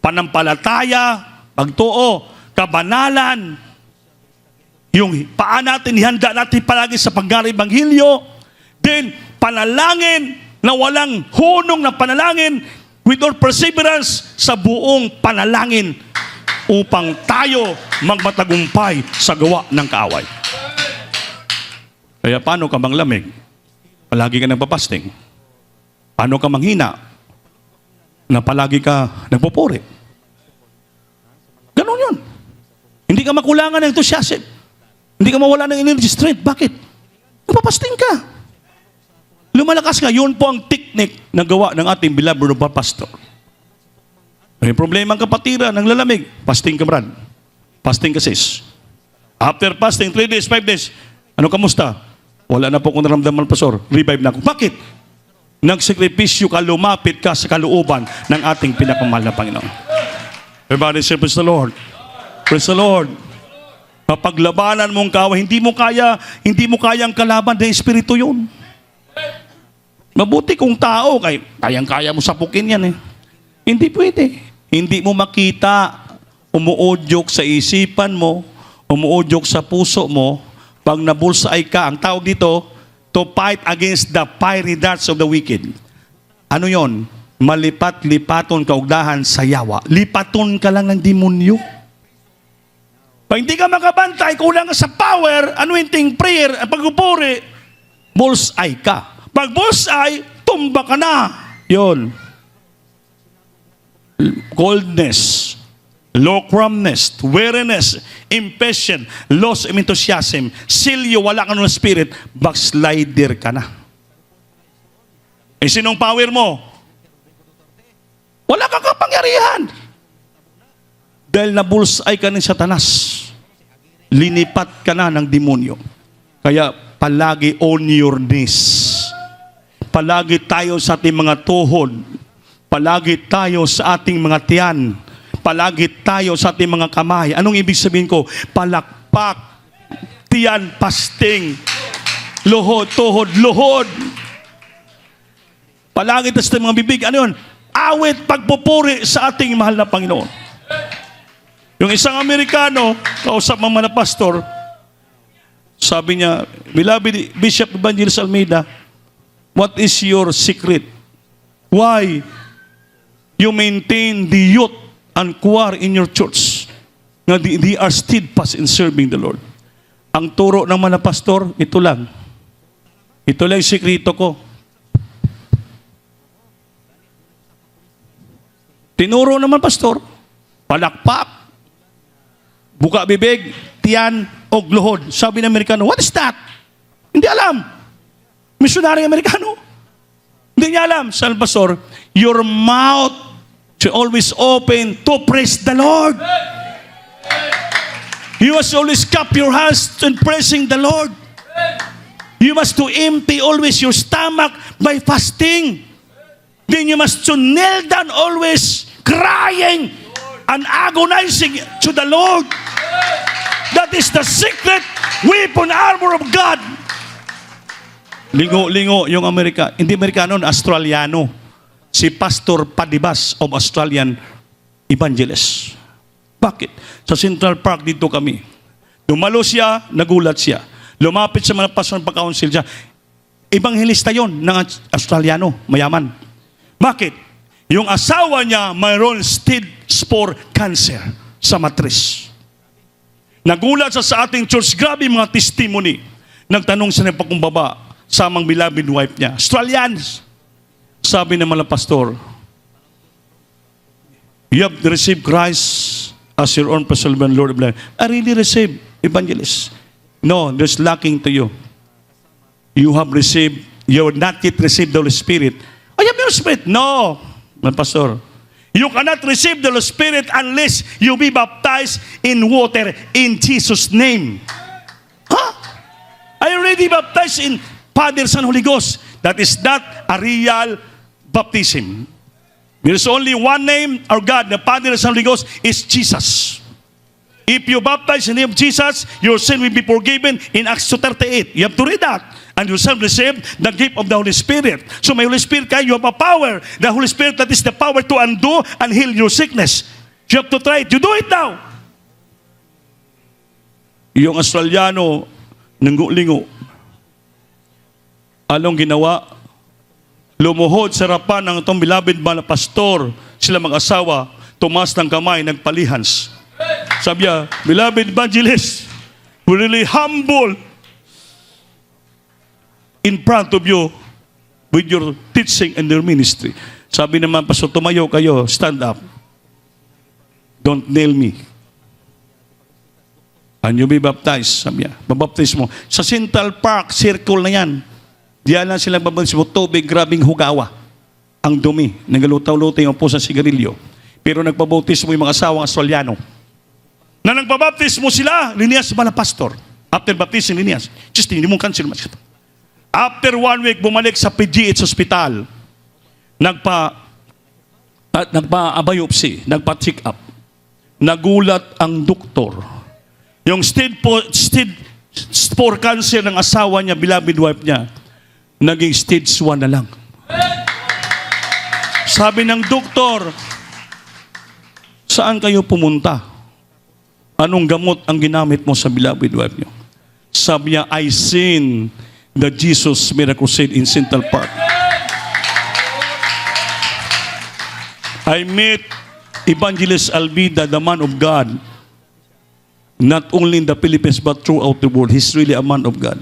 panampalataya, pagtuo, kabanalan, yung paan natin, ihanda natin palagi sa paggaling Ebanghelyo, then panalangin na walang hunong na panalangin, with all perseverance sa buong panalangin upang tayo magmatagumpay sa gawa ng kaaway. Kaya paano ka manglamig? Palagi ka nagpapasting. Paano ka manghina? Na palagi ka nagpupuri. Ganun yun. Hindi ka makulangan ng enthusiasm. Hindi ka mawala ng energy strength. Bakit? Nagpapasting ka. Lumalakas ka. Yun po ang technique na gawa ng ating beloved na pastor. May problema ang kapatiran, ng lalamig. Fasting ka, brad. Fasting ka, sis. After fasting, 3 days, 5 days, ano kamusta? Wala na po kung naramdaman, pastor. Revive na ako. Bakit? Nagsakripisyo ka, lumapit ka sa kalooban ng ating pinakamahal na Panginoon. Everybody say, praise the Lord. Praise the Lord. Mapaglabanan mong kawa, hindi mo kayang kalaban ng Espiritu yun. Mabuti kung tao, kayang-kaya mo sapukin yan eh. Hindi pwede. Hindi mo makita, umuudyok sa isipan mo, umuudyok sa puso mo, pag nabulsay ka, ang tawag dito, to fight against the fiery darts of the wicked. Ano yon? Malipat-lipaton kaugdahan sa yawa. Lipaton ka lang ng demonyo. Pag hindi ka makabantay, kulang ka sa power, anointing prayer, pagpupuri, bullseye ka. Pag bullseye, tumba ka na. Yon. Coldness, lukewarmness, weariness, impatient, loss of enthusiasm, silyo, wala ka ng spirit, backslider ka na. Sinong power mo? Wala kang kapangyarihan. Dahil nabulsay ka ng Satanas, linipat ka na ng demonyo. Kaya palagi on your knees. Palagi tayo sa ating mga tuhod. Palagi tayo sa ating mga tiyan. Palagi tayo sa ating mga kamay. Anong ibig sabihin ko? Palakpak, tiyan, pasting, luhod, tuhod, luhod. Palagi tayo sa ating mga bibig. Ano yun? Awit, pagpupuri sa ating mahal na Panginoon. Yung isang Amerikano, kausap mga pastor, sabi niya, Beloved Bishop Evangelist Almeida, what is your secret? Why you maintain the youth and choir in your church? Na they are steadfast in serving the Lord. Ang turo ng mga pastor, ito lang. Ito lang yung sikreto ko. Tinuro naman pastor, palakpak, buka bibig, tiyan, o gluhod. Sabi ng Amerikano, what is that? Hindi alam. Missionary Amerikano. Hindi niya alam. Sabi ng pastor, your mouth should always open to praise the Lord. You must always cup your hands in praising the Lord. You must to empty always your stomach by fasting. Then you must to kneel down always crying and agonizing to the Lord. That is the secret weapon armor of God. Lingo yung Amerika. Hindi Amerikano, Australiano. Si Pastor Padibas of Australian Evangelist. Bakit? Sa Central Park dito kami. Dumalo siya, nagulat siya. Lumapit sa mga pastor ng pagkaunsil siya. Evangelista yon ng Australiano, mayaman. Bakit? Yung asawa niya mayroon stage-4 cancer sa matris. Nagulat sa ating church, grabe mga testimony. Nagtanong sa nagpakumbaba sa amang beloved wife niya. Australians. Sabi ng mga pastor, you have received Christ as your own personal Lord of life. I really receive, evangelist. No, there's lacking to you. You have not yet received the Holy Spirit. I have the Holy Spirit. No, my pastor. You cannot receive the Holy Spirit unless you be baptized in water in Jesus' name. Huh? I already baptized in Father, Son, Holy Ghost. That is not a real baptism. There is only one name, our God, the Father, Son, Holy Ghost, is Jesus. If you baptize in the name of Jesus, your sin will be forgiven in Acts 2:38. You have to read that. And you shall receive the gift of the Holy Spirit. So may Holy Spirit kayo, you have a power. The Holy Spirit, that is the power to undo and heal your sickness. You have to try it. You do it now. Yung Australiano, nanggulingo. Anong ginawa? Lumuhod sa harapan ng itong beloved na pastor, sila mag-asawa, tumas ng kamay, nagpalihans. Sabi niya, beloved evangelist, we're really humble in front of you with your teaching and your ministry. Sabi naman, pastor, tumayo kayo, stand up. Don't nail me. And you be baptized, sabi niya. Babaptize mo. Sa Central Park, circle na yan. Diyan lang sila babaptize mo, tubig, grabing hugawa. Ang dumi. Nagalutaw-lutaw yung po sa sigarilyo. Pero nagpabautis mo yung mga asawang Australiano. Na nagpabaptize mo sila, Linias bala pastor. After baptism, Linias. Just hindi mo cancel mas ito. After 1 week, bumalik sa PGH Hospital. Nagpa-biopsy, nagpa-check up. Nagulat ang doktor. Yung stage 4 cancer ng asawa niya, beloved wife niya, naging stage 1 na lang. Sabi ng doktor, saan kayo pumunta? Anong gamot ang ginamit mo sa beloved wife niyo? Sabi niya, I seen the Jesus Miracle Crusade in Central Park. I met Evangelist Alvida, the man of God, not only in the Philippines but throughout the world. He's really a man of God.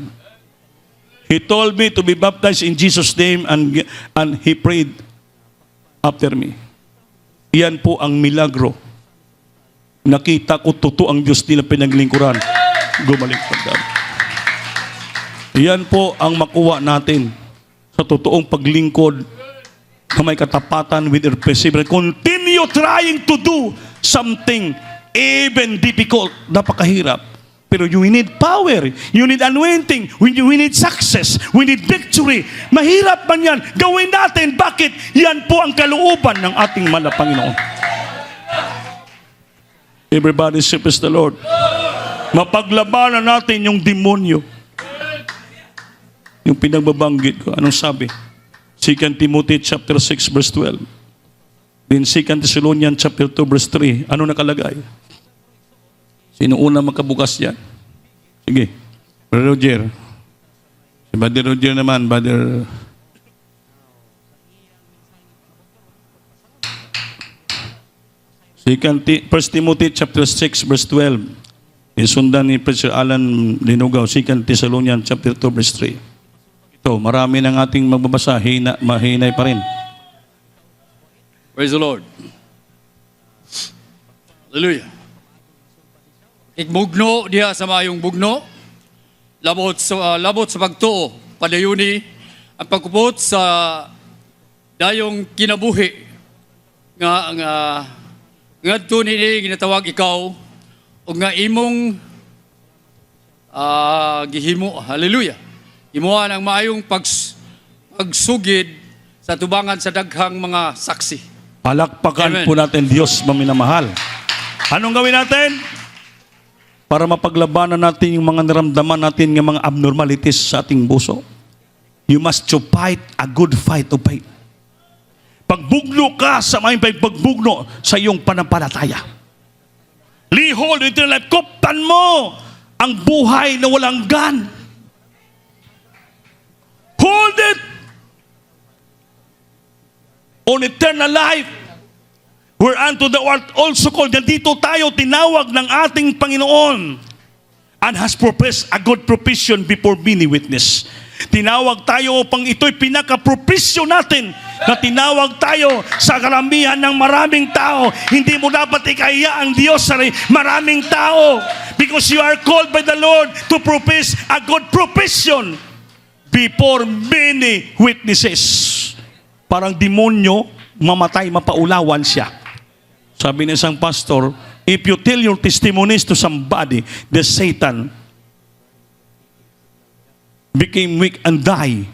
He told me to be baptized in Jesus' name and he prayed after me. Iyan po ang milagro. Nakita ko totoo ang Diyos nila pinaglingkuran. Gumaling pa God. Iyan po ang makuha natin sa totoong paglingkod na may katapatan with perseverance. Continue trying to do something even difficult, napakahirap. Pero you need power, you need anointing, we need success, we need victory. Mahirap man yan, gawin natin. Bakit? Yan po ang kalooban ng ating mahal na Panginoon. Everybody praise the Lord. Mapaglabanan natin yung demonyo. Yung pinagbabanggit ko, anong sabi? 2 Timothy chapter 6 verse 12. Then 2 Thessalonians chapter 2 verse 3. Ano nakalagay? Sino una makabukas yan? Sige. Brother Roger. Si Brother Roger naman, Brother... First Timothy chapter 6 verse 12. Isundan ni Preacher Alan Linugaw, 2 Thessalonians chapter 2 verse 3. Ito, marami ng ating magbabasa, mahinay pa rin. Praise the Lord. Hallelujah. Ikbugno diha sa mayong bugno, labot sa pagtuo, padayuni ang pagkupot sa dayong kinabuhi nga ngadto nini ginatawag ikaw o nga imong gihimo. Hallelujah. Imuha ang maayong pagsugid sa tubangan sa daghang mga saksi. Palakpakan Amen. po natin Diyos maminamahal. Anong gawin natin? Para mapaglabanan natin yung mga naramdaman natin ng mga abnormalities sa ating puso. You must to fight a good fight of faith. Pagbugno ka sa may pagbugno sa iyong panampalataya. Lihol, eternal life, kuptan mo ang buhay na walang gan. Hold it on eternal life. Whereunto the world also called. Dito tayo tinawag ng ating Panginoon and has professed a good profession before many witness. Tinawag tayo upang ito'y pinaka-propisyo natin na tinawag tayo sa karamihan ng maraming tao. Hindi mo dapat ikahiya ang Diyos sa maraming tao because you are called by the Lord to propose a good provision before many witnesses. Parang demonyo, mamatay, mapaulawan siya. Sabi ng isang pastor, if you tell your testimonies to somebody, the Satan became weak and die.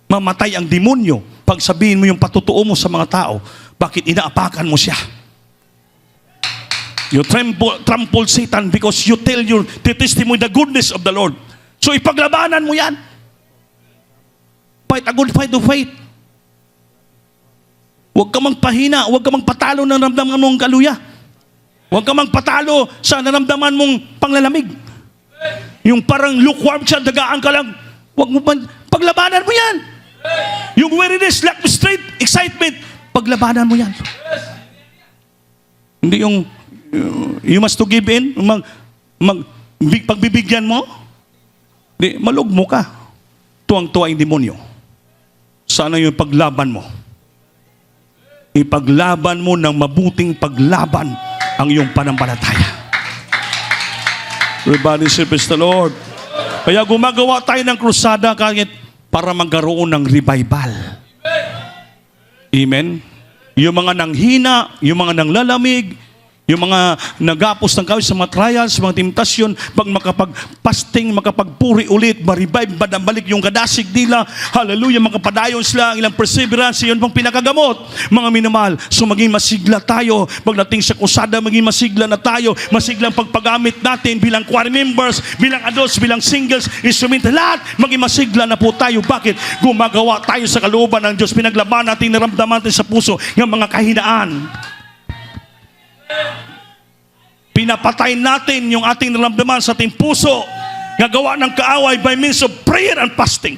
Mamatay ang demonyo. Pag sabihin mo yung patutuo mo sa mga tao, bakit inaapakan mo siya? You trample Satan because you tell the testimony, the goodness of the Lord. So ipaglabanan mo yan. Fight a good fight of faith. Huwag ka magpahina, huwag ka magpatalo ng naramdaman mong kaluya. Huwag ka magpatalo sa naramdaman mong panglalamig. Yung parang lukewarm siya, dagaan ka lang. Huwag mo paglabanan mo yan. Yung weariness, lack of strength, excitement, paglabanan mo yan. Hindi yung you must to give in, pagbibigyan mo, di, malugmo ka. Tuwang-tuwa yung demonyo. Sana yung paglaban mo. Ipaglaban mo ng mabuting paglaban ang iyong pananampalataya. Everybody say, praise the Lord. Kaya gumagawa tayo ng krusada kahit para magkaroon ng revival. Amen? Yung mga nanghina, yung mga nanglalamig, yung mga nagapos ng kawis sa mga trials, sa mga temptasyon, pag makapag-fasting, makapagpuri ulit, ma-revive, balik yung kadasig nila, hallelujah, makapadayon sila, ang ilang perseverance, yun pang pinakagamot. Mga minamahal, so maging masigla tayo, pagdating sa kusada, maging masigla na tayo, masiglang pagpagamit natin bilang choir members, bilang adults, bilang singles, instrument, lahat, maging masigla na po tayo. Bakit? Gumagawa tayo sa kalooban ng Diyos, pinaglaban natin, naramdaman natin sa puso, ng mga kahinaan. Pinapatay natin yung ating naramdaman sa ating puso, gagawa ng kaaway by means of prayer and fasting.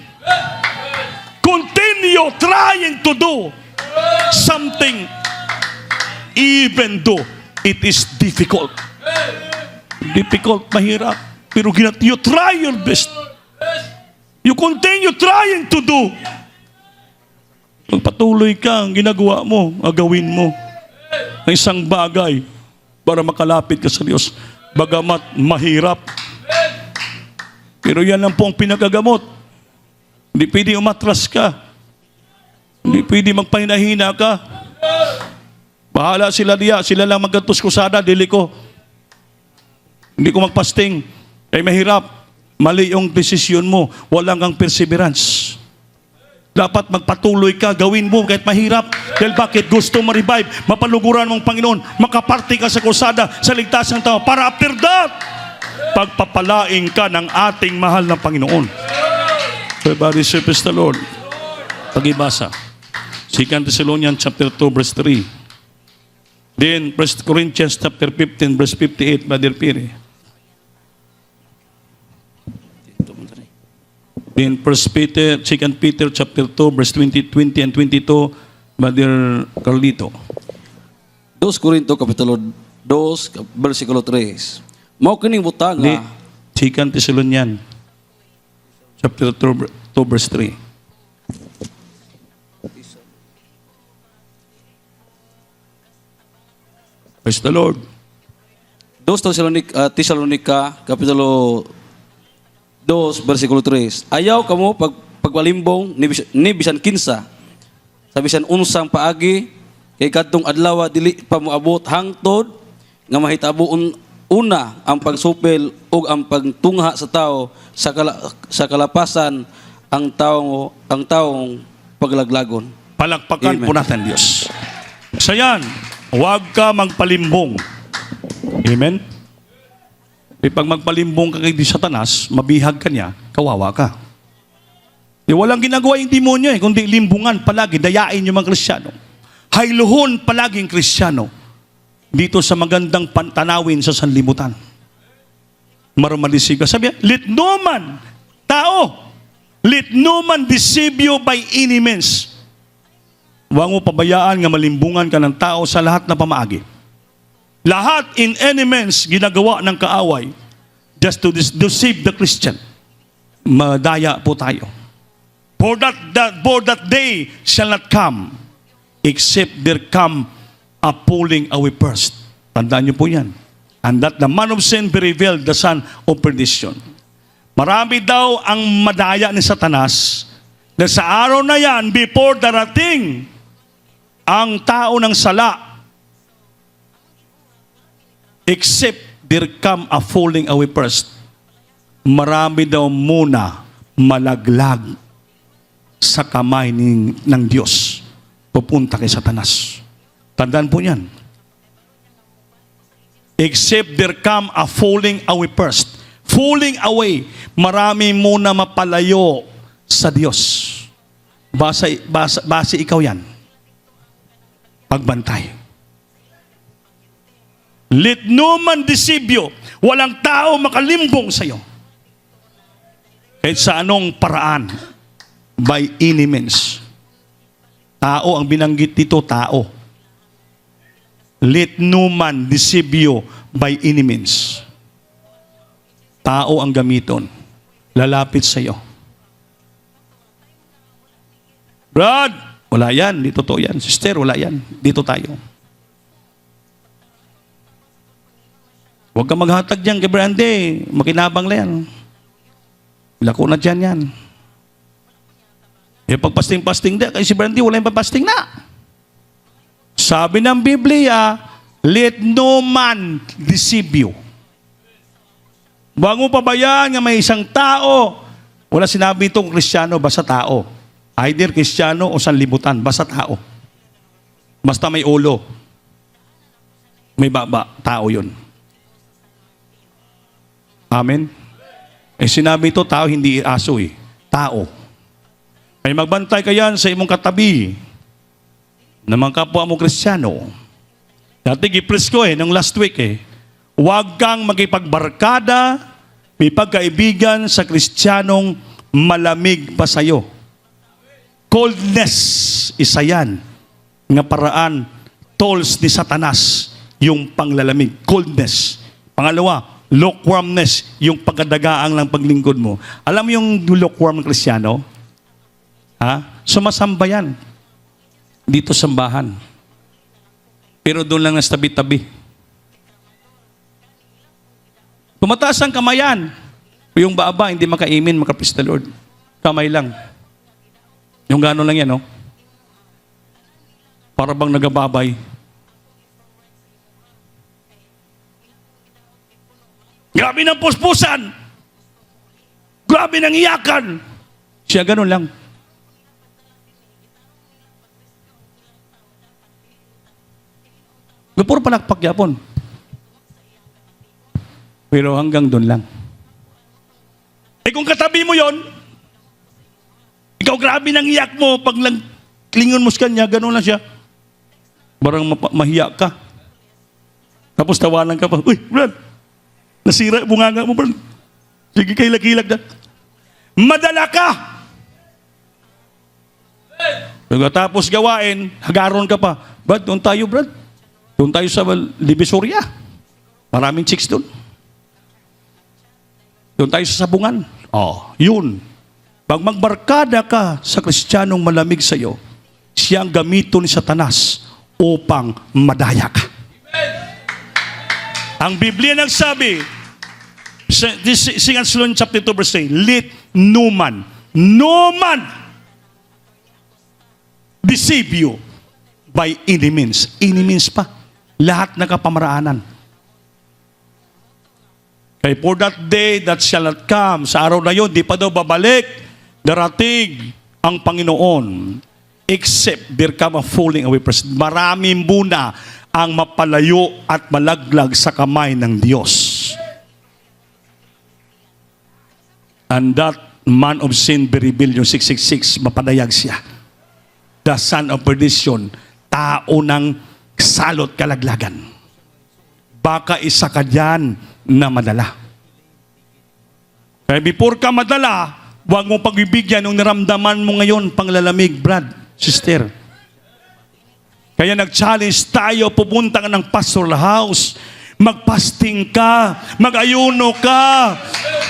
Continue trying to do something even though it is difficult. Difficult, mahirap, pero you try your best. You continue trying to do. Magpatuloy ka, ang ginagawa mo, agawin mo ang isang bagay para makalapit ka sa Diyos. Bagamat mahirap. Pero yan lang po ang pinagagamot. Hindi pwede umatras ka. Hindi pwede magpahinahina ka. Bahala sila diya. Sila lang maggantos kusada, dili ko. Hindi ko magpasting. Kaya mahirap. Mali yung desisyon mo. Walang kang perseverance. Dapat magpatuloy ka, gawin mo kahit mahirap. Dahil bakit? Gusto ma-revive, mapaluguran mong Panginoon, makaparty ka sa kusada, sa ligtas ng tao. Para after that, pagpapalaing ka ng ating mahal na Panginoon. Everybody say, praise the Lord. Pag-ibasa. 2 Thessalonians chapter 2, verse 3. Then, 1 Corinthians chapter 15, verse 58, Brother Piri. In 1 Peter, 2 Peter chapter 2, verse 20 and 22, Brother Carlito. 2 Corinto kapitulo 2, versikulo 3. Mao kining butanga. Di, 2 Thessalonians chapter 2, verse 3. Praise the Lord. 2 Tesalonica kapitulo 2, versikulo 3. Ayaw kamo pagpalimbong ni bisan kinsa. Sa bisan unsang paagi, kay kadtong adlaw dili pa moabot hangtod nga mahitabo una ang pagsupil ug ang pagtungha sa tao sa kalapasan ang taong paglaglagon. Palakpakan Amen. po natin, Diyos. Sa yan, huwag ka magpalimbong. Amen? Pag magpalimbong ka kay Satanas, mabihag ka niya, kawawa ka. Walang ginagawa yung demonyo kundi limbungan palagi, dayain yung mga Kristiyano. Hayluhon palaging Kristiyano dito sa magandang pantanawin sa sanlibutan. Marumalisi ka. Sabi niya, let no man, tao, let no man deceive you by any means. Huwag mo pabayaan nga malimbungan ka ng tao sa lahat na pamaagi. Lahat in any means ginagawa ng kaaway just to deceive the Christian. Madaya po tayo. For that day shall not come, except there come a pulling away first. Tandaan niyo po yan. And that the man of sin be revealed, the son of perdition. Marami daw ang madaya ni Satanas na sa araw na yan, before darating ang tao ng sala, except there come a falling away first, marami daw muna malaglag sa kamay ng Diyos. Pupunta kay Satanas. Tandaan po yan. Except there come a falling away first. Falling away, marami muna mapalayo sa Diyos. Base ikaw yan. Pagbantay. Let no man deceive you. Walang tao makalimbong sa iyo. Kahit sa anong paraan. By any means. Tao ang binanggit dito, tao. Let no man deceive you by any means. Tao ang gamiton. Lalapit sa iyo. Brad, wala yan. Di totoo yan. Sister, wala yan. Dito tayo. Huwag kang maghatag dyan kay Brandy. Makinabang lang yan. Lako na dyan yan. Eh, pag pasting-pasting di, kay si Brandy, wala yung papasting na. Sabi ng Biblia, let no man deceive you. Huwag mo pabayaan nga may isang tao. Wala sinabi itong Kristiyano, basta tao. Either Kristiyano o sanlibutan, basta tao. Basta may ulo. May baba, tao yun. Amen? Eh sinabi ito, tao, hindi aso eh. Tao. May magbantay ka yan sa imong katabi na mga kapwa mo Kristiyano. Dati gipres ko nung last week huwag kang magipagbarkada, may pagkaibigan sa Kristiyanong malamig pa sa'yo. Coldness, isa yan. Nga paraan, tools ni Satanas, yung panglalamig. Coldness. Pangalawa, lukewarmness, yung pagkadagaang ng paglingkod mo. Alam mo yung lukewarm ng Kristiyano? Sumasamba yan. Dito sambahan. Pero doon lang nas tabi-tabi. Tumataas ang kamayan. Yung baba, hindi makaimin, makapraise the Lord. Kamay lang. Yung gano'n lang yan, no? Para bang nagababay. Grabe ng puspusan! Grabe ng iyakan! Siya gano'n lang. Puro palakpak yapon. Pero hanggang doon lang. Eh kung katabi mo yon, ikaw grabe ng iyak mo, pag lingon mo sa kanya, gano'n lang siya. Barang mahiya ka. Tapos tawanan ka pa, uy, Brad, nasira bunganga mo, Brad. Sige, kailag-kilag na. Madala ka! Pagkatapos gawain, hagaron ka pa. Brad, doon tayo, Brad. Doon tayo sa Divisoria. Maraming chicks doon. Doon tayo sa sabungan. Yun. Pag magbarkada ka sa Kristiyanong malamig sa iyo, siyang gamito ni Satanas upang madaya ka. Ang Biblia nagsabi, Singan chapter 2 verse 8, let no man deceive you by any means. Any means pa. Lahat ng kapamaraanan. Kaya for that day that shall not come, sa araw na yun, di pa daw babalik, darating ang Panginoon, except there come a falling away person. Maraming muna ang mapalayo at malaglag sa kamay ng Diyos. And that man of sin be revealed, yung 666, mapadayag siya. The son of perdition, tao ng salot kalaglagan. Baka isa ka dyan na madala. Kaya before ka madala, huwag mo pagbibigyan ng naramdaman mo ngayon, panglalamig, Brad, sister. Kaya nag-challenge tayo, pupunta ka ng pastoral house, magpasting ka, mag-ayuno ka,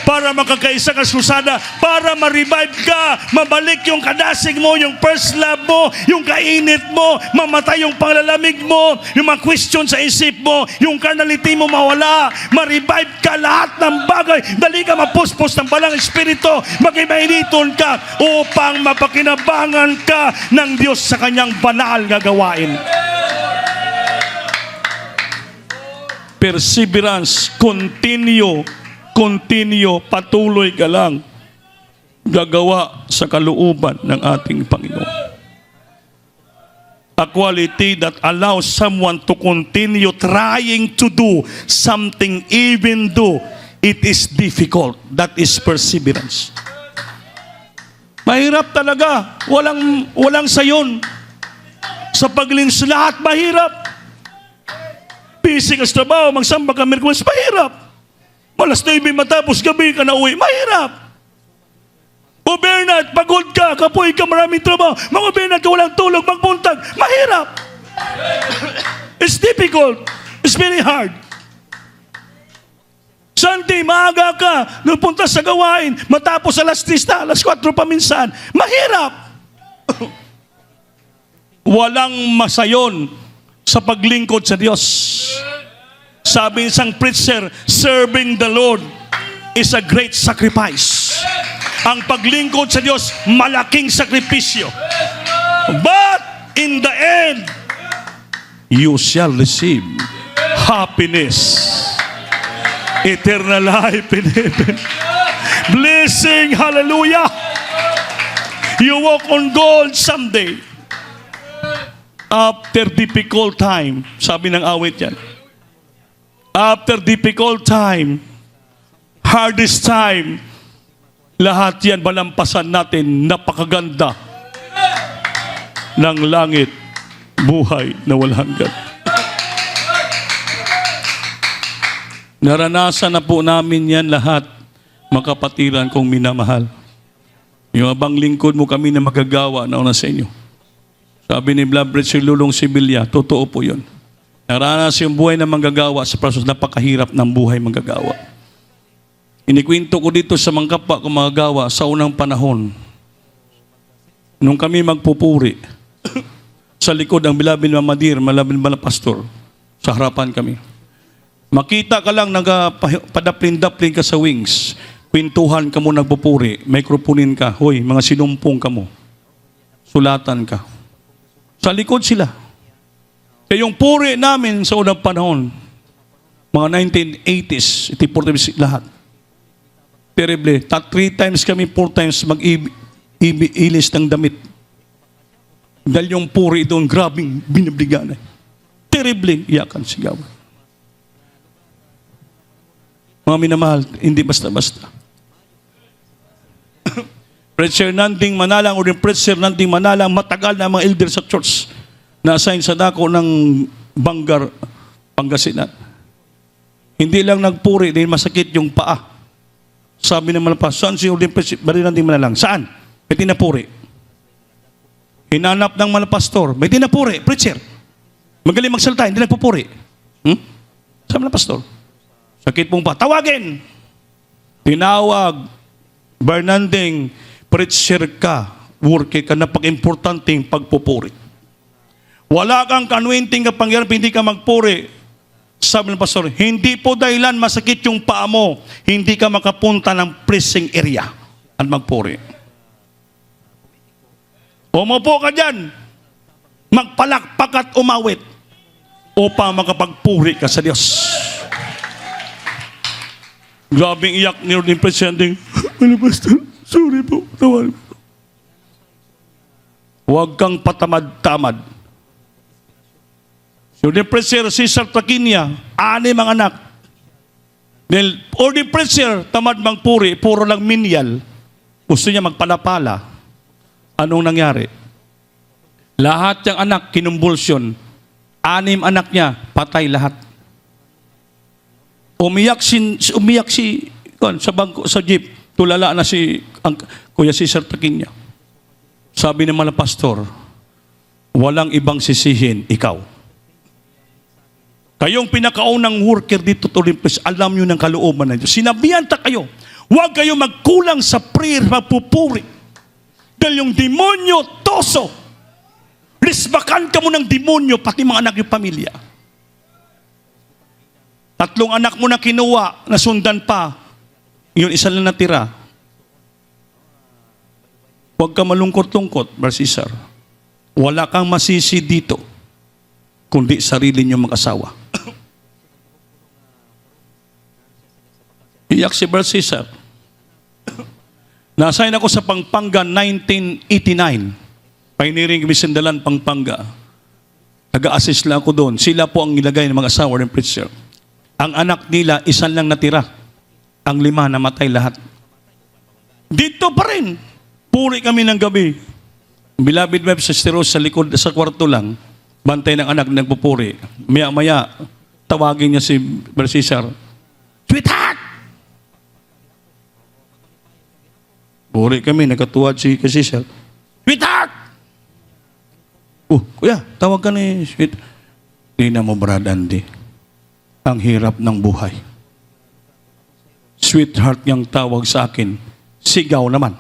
para makakaisa ka sa krusada, para ma-revive ka, mabalik yung kadasig mo, yung first love mo, yung kainit mo, mamatay yung panglalamig mo, yung mga question sa isip mo, yung carnality mo mawala, ma-revive ka lahat ng bagay, dali ka mapuspos ng balang espiritu, maging ka upang mapakinabangan ka ng Diyos sa kanyang banal na gawain. Perseverance, continue, patuloy ka lang gagawa sa kalooban ng ating Panginoon. A quality that allows someone to continue trying to do something even though it is difficult. That is perseverance. Mahirap talaga. Walang sayon. Sa paglings lahat mahirap. Busy ka sa trabaho, magsamba ka Miyerkules, mahirap. Malas 9 matapos gabi ka na uwi, mahirap. Overnight, pagod ka, kapoy ka, maraming trabaho, mag-overnight ka, walang tulog, magbuntag, mahirap. It's difficult. It's very hard. Sunday, maaga ka, napunta sa gawain, matapos alas 3 na, alas 4 pa minsan, mahirap. Walang masayon sa paglingkod sa Diyos. Sabi isang preacher, serving the Lord is a great sacrifice. Ang paglingkod sa Diyos, malaking sakripisyo. But in the end, you shall receive happiness, eternal life in heaven, blessing, hallelujah. You walk on gold someday. After difficult time, sabi ng awit yan, after difficult time, hardest time, lahat yan malampasan natin, napakaganda ng langit, buhay na walang hanggan. Naranasan na po namin yan lahat, mga kapatiran kong minamahal. Yung abang lingkod mo kami na magagawa na una sa inyo. Sabi ni Blabret si Lulong Sibilya, totoo po yun. Naranas yung buhay na manggagawa sa proseso, napakahirap ng buhay manggagawa. Inikwento ko dito sa mga kapwa kong magagawa sa unang panahon. Nung kami magpupuri, sa likod ang Bilabin Mamadir, Malabin Bala Pastor, sa harapan kami. Makita ka lang, nagpadaplin-daplin ka sa wings, kwentuhan ka mo nagpupuri, microphonein ka, hoy, mga sinumpong ka mo, sulatan ka. Sa likod sila. Kaya yung puri namin sa unang panahon, mga 1980s, 40s, lahat. Terrible. 3 times kami, 4 times mag-ilis ng damit. Dahil yung puri doon, grabing binibligan. Terrible. Iyakan, sigawan. Mga minamahal, hindi basta-basta. Preacher Nanding Manalang o rin Preacher Nanding Manalang, matagal na mga elder sa church na-assign sa dako ng Bangar, Pangasinan. Hindi lang nagpuri, dahil masakit yung paa. Sabi ng malapas, saan si Ordin Preacher Nanding Manalang? Saan? May tinapuri. Hinanap ng malapastor, may tinapuri, preacher. Magaling magsalita, hindi nagpupuri. Sabi ng pastor, sakit mong pa, tawagin. Tinawag, Bernanding, preacher ka, worker ka, napag-importanteng pagpupuri. Wala kang kanwinting kapangyarihan, hindi ka magpuri. Sabi ng pastor, hindi po dahilan masakit yung paa mo, hindi ka makapunta ng pressing area at magpuri. Umupo ka dyan, magpalakpak at umawit upang makapagpuri ka sa Diyos. Grabing iyak ni Ordin Presidente, ano pastor, sorry po, tawal. Huwag kang patamad-tamad. Ordin Preacher Cesar Taquinia, 6 ang anak. Dahil Ordin Preacher, tamad magpuri, puro lang minial. Gusto niya magpalapala. Anong nangyari? Lahat ng anak, kinumbulsyon. 6 anak niya, patay lahat. Umiyak si sa bangko, sa jeep. Tulala na si Kuya Cesar Taquinia. Sabi ng mga pastor, walang ibang sisihin, ikaw. Kayong pinakaunang worker dito, alam nyo ng kalooban ng Diyos. Sinabihan ta kayo, Huwag kayo magkulang sa prayer, magpupuri. Dahil yung demonyo, toso. Lisbakan ka mo ng demonyo, pati mga anak yung pamilya. 3 anak mo na kinuha, nasundan pa. Yun, isa lang natira. Huwag ka malungkot-lungkot, Brother Cesar. Wala kang masisi dito, kundi sarili niyong mag-asawa. Iyak si Brother Cesar. Nasign ako sa Pampanga 1989. Pioneering Misindalan, Pampanga. Nag-a-assist lang ako doon. Sila po ang nilagay ng mga asawa ng preacher. Ang anak nila, isan lang natira. Ang 5 namatay lahat. Dito pa rin. Puri kami ng gabi. Beloved wife sa Steros sa likod, sa kwarto lang. Bantay ng anak nagpupuri. Maya-maya, tawagin niya si Brother Cesar. Sweetheart! Puri kami, nagkatuwad si Cesar. Sweetheart! Kuya, tawag ka ni Sweetheart. Tingnan mo, Brad Andy. Ang hirap ng buhay. Sweetheart niyang tawag sa akin, sigaw naman.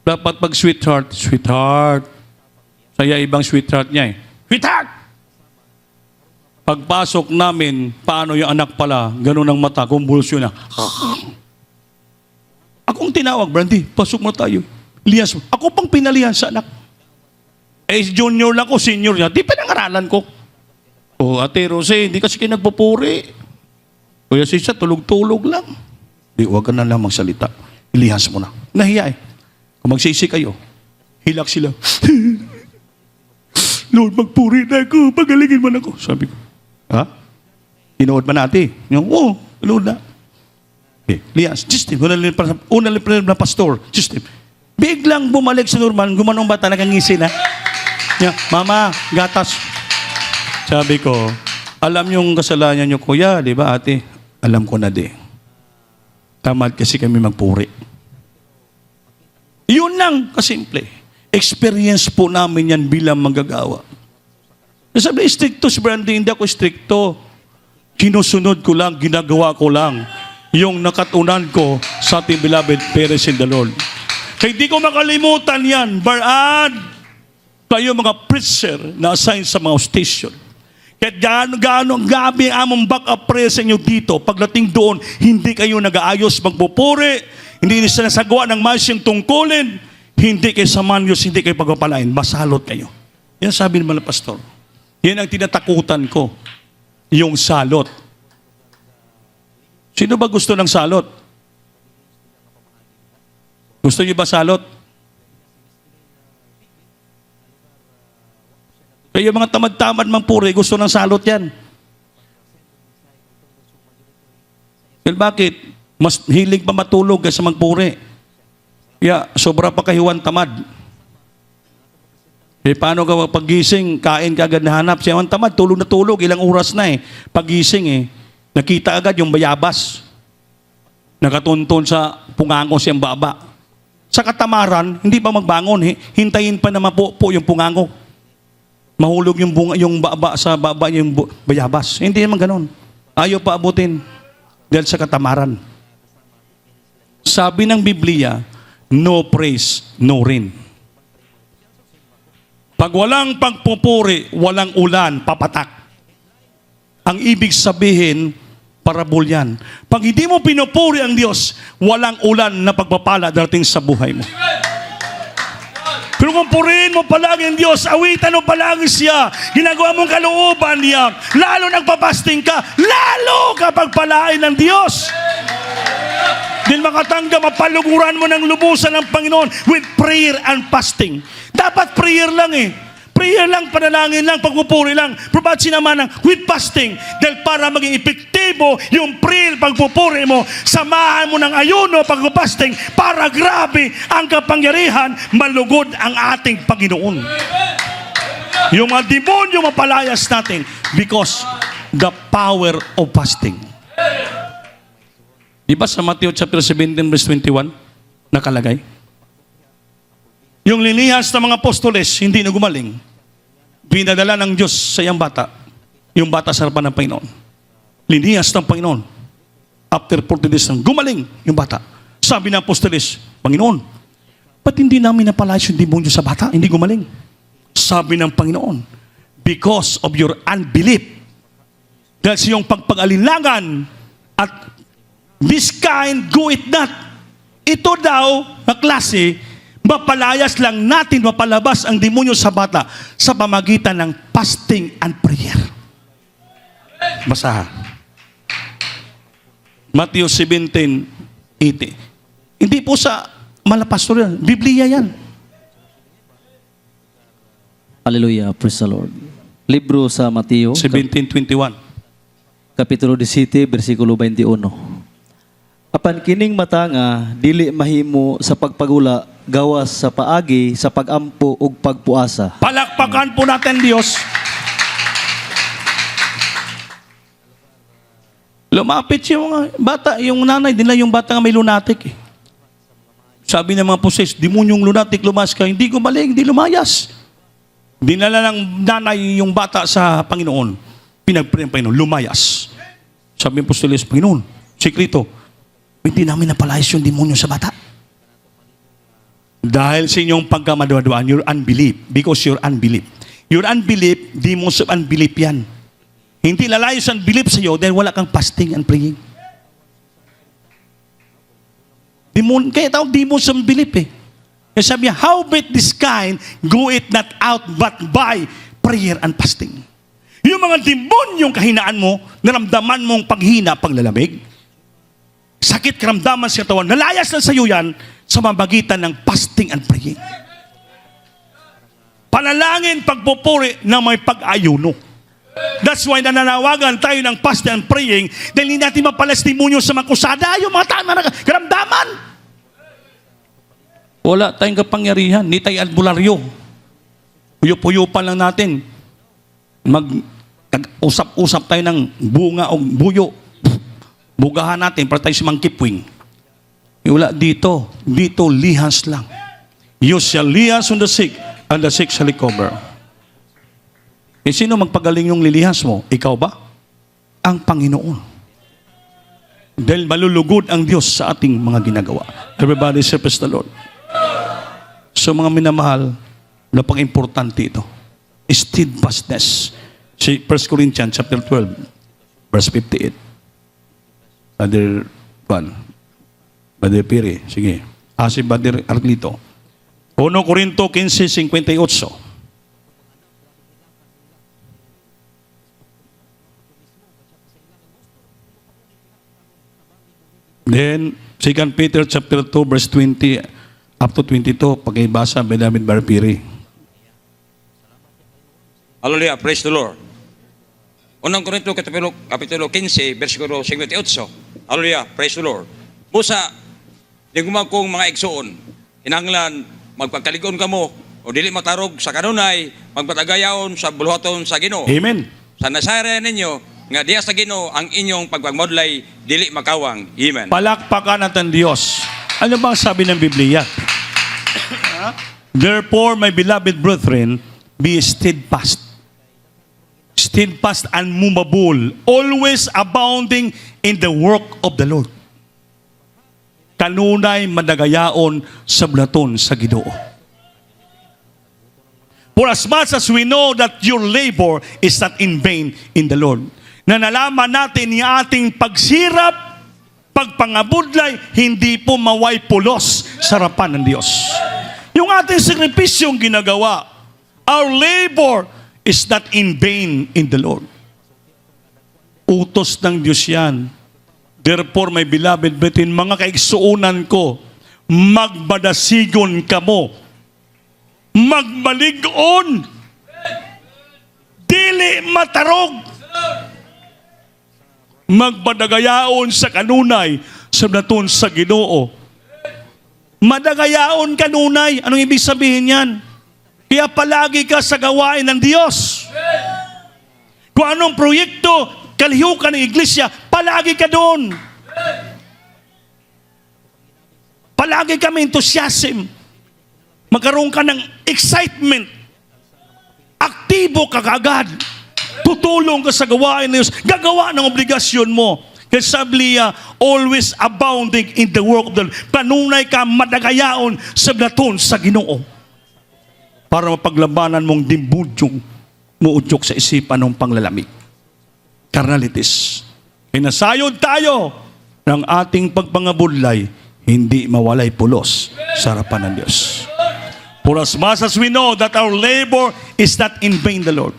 Dapat pag sweetheart, sweetheart. Saya ibang sweetheart niya eh. Sweetheart! Pagpasok namin, paano yung anak pala, ganun ang mata, kumbulsyon na. Akong tinawag, Brandy, pasok mo tayo. Lias mo. Ako pang pinalihan sa anak. Junior lang ko, senior niya. Di pinangaralan ko. Ate Rose, hindi kasi kayo nagpupuri. Kuya Sisa, tulog-tulog lang. Di, huwag ka na lang magsalita. Ilihas mo na. Nahiya eh. Kung magsisi kayo, hilak sila. Lord, magpuri na ako. Pagalingin mo na ako. Sabi ko, ha? Tinood ba natin? Yung, Lord na. Okay, lihas. Justin, una na pastor. Justin. Biglang bumalik si Norman, gumanong ba talagang ngisi na? Mama, gatas. Sabi ko, alam yung kasalanan nyo, kuya, di ba ate? Alam ko na di. Tamad kasi kami magpuri. Yun lang, kasimple. Experience po namin yan bilang manggagawa. Sabi, stricto si Brandy, hindi ako stricto. Kinusunod ko lang, ginagawa ko lang yung nakatunan ko sa ating beloved parents in the Lord. Kaya di ko makalimutan yan, Barad, kayo mga preacher na assign sa mga station. Kahit gaano ang gabi ang among back-up prayer sa inyo dito, pagdating doon, hindi kayo nag-aayos magpupuri, hindi nila nasagawa ng masyong tungkulin, hindi kayo samanyos, hindi kayo pagpapalain, masalot kayo. Yan sabi naman ng pastor. Yan ang tinatakutan ko, yung salot. Sino ba gusto ng salot? Gusto niyo ba salot? Kaya mga tamad-tamad mang puri, gusto ng salot yan. Well, bakit? Mas hilig pa matulog kaysa magpuri. Kaya sobra pa kahiwan tamad. Paano ka paggising, kain ka agad na hanap. Siya ang tamad, tulog na tulog, ilang oras na eh. Paggising nakita agad yung bayabas. Nakatunton sa pungango siyang baba. Sa katamaran, hindi pa magbangon. Hintayin pa na mapupo yung pungango. Mahulog yung baba sa baba yung bayabas. Hindi naman ganun. Ayaw pa abutin dahil sa katamaran. Sabi ng Biblia, no praise, no rain. Pag walang pagpupuri, walang ulan, papatak. Ang ibig sabihin, parabol yan. Pag hindi mo pinupuri ang Diyos, walang ulan na pagpapala darating sa buhay mo. Pero kung purihin mo palagi ang Diyos, awitan mo palagi siya, ginagawa mong kalooban niya, lalo nagpapasting ka, lalo kapag palain ng Diyos. Dahil makatanggap, mapaluguran mo ng lubusan ng Panginoon with prayer and fasting. Dapat prayer lang Prayer lang, panalangin lang, pagpupuri lang. Probat sinama ng with fasting. Dahil para maging epektibo yung prayer, pagpupuri mo, samahan mo ng ayuno, pagpupasting, para grabe ang kapangyarihan, malugod ang ating Panginoon. Yung mga demonyo mapalayas natin because the power of fasting. Di ba sa Matthew chapter 17 verse 21 nakalagay? Yung linihas ng mga apostoles, hindi na gumaling. Pinadala ng Diyos sa iyang bata. Yung bata sa harapan ng Panginoon. Linihas ng Panginoon. After 40 days, gumaling yung bata. Sabi ng apostoles, Panginoon, ba't hindi namin napalayas yung demonyo sa bata? Hindi gumaling. Sabi ng Panginoon, because of your unbelief. Dahil sa iyong pagpag-alinlangan at this kind, go it not. Ito daw na klase, mapalayas lang natin, mapalabas ang demonyo sa bata sa pamagitan ng fasting and prayer. Basahan. Matthew 17:80. Hindi po sa malapastor yan. Biblia yan. Hallelujah, praise the Lord. Libro sa Mateo, 17:21. Kapitulo 17, versikulo 21. Apan kining mata nga, dili mahimo sa pagpagula, gawas sa paagi, sa pagampo ug pagpuasa. Palakpakan po natin Diyos. Lumapit yung mga bata, yung nanay, dinala yung bata nga may lunatic. Sabi ng mga poses, demonyong lunatic, lumas ka. Hindi gumaling, hindi lumayas. Dinala ng nanay yung bata sa Panginoon. Pinagpray ng Panginoon, lumayas. Sabi ng apostoles, Panginoon, sikrito, hindi namin napalayas yung demonyo sa bata. Dahil sa inyong pagkamadwa-dwaan, your unbelief, because your unbelief. Your unbelief, demons of unbelief yan. Hindi lalayos ang belief sa iyo dahil wala kang fasting and praying. Demon, kaya tawag demons of belief eh. Kaya sabi niya, how bet this kind, go it not out but by prayer and fasting. Yung mga demonyong kahinaan mo, naramdaman mong paghina, paglalamig, sakit karamdaman sa katawan, nalayas na sa iyo yan sa mamagitan ng fasting and praying. Panalangin, pagpupuri na may pag-ayuno. That's why nananawagan tayo ng fasting and praying dahil hindi natin mapalas demonyo sa mga kusada, yung mga tama na karamdaman. Wala tayong kapangyarihan, hindi tayo albularyo. Uyup-uyupan lang natin. Usap-usap tayo ng bunga o buyo. Bugahan natin para tayo si Mang Kipwing. Wala dito. Dito, lihas lang. You shall lihas on the sick, and the sick shall recover. Eh, sino magpagaling yung lilihas mo? Ikaw ba? Ang Panginoon. Dahil malulugod ang Diyos sa ating mga ginagawa. Everybody say, praise the Lord. So mga minamahal, napang-importante ito. Steadfastness. Si 1 Corinthians chapter 12, verse 58. Brother Juan, Brother Piri, sige. Si Brother Arlito. 1 Corinto 15:58. Then, 2 Peter chapter 2, verse 20 up to 22, pakibasa, Benjamin Barpiri. Hallelujah, praise the Lord. Unang Korinto kapitulo 15, versikulo 58. Hallelujah, praise the Lord. Busa, di gumakong mga igsoon, hinanglan, magpagkaligon ka mo, o dili matarog sa kanunay, magpatagayaon sa buluhaton sa Ginoo. Amen. Sa nasara ninyo, nga diya sa Ginoo ang inyong pagpagmodlay, dili makawang. Amen. Palakpakan natin Diyos. Ano bang sabi ng Biblia? Therefore, my beloved brethren, be steadfast. Steadfast and movable, always abounding in the work of the Lord. Kanunay madagayaon sa blaton sa Ginoo. For as much as we know that your labor is not in vain in the Lord. Na nalaman natin yung ating pagsirap, pagpangabudlay, hindi po maway pulos sa harapan ng Diyos. Yung ating sakripisyong ginagawa, our labor is not in vain in the Lord. Utos ng Diyos yan. Therefore, my beloved brethren, mga kaigsuunan ko, magbadasigon kamo, magmalig-on, dili matarog, magbadagayaon sa kanunay sa blaton sa Ginoo. Madagayaon kanunay. Anong ibig sabihin yan? Kaya palagi ka sa gawain ng Diyos. Kung anong proyekto, kalihukan ng iglesia, palagi ka doon. Palagi ka may enthusiasm. Magkaroon ka ng excitement. Aktibo ka kagad. Tutulong ka sa gawain ng Diyos. Gagawa ng obligasyon mo. Kaya sabi niya, always abounding in the work of the Lord. Kanunay ka madagayaon sa blaton sa Ginoo. Para mapaglabanan mong dimbudyong muudyok sa isipan ng panglalamig. Carnalities. Pinasayod tayo ng ating pagpangabudlay, hindi mawalay pulos sa harapan ng Diyos. For as much as we know that our labor is not in vain the Lord.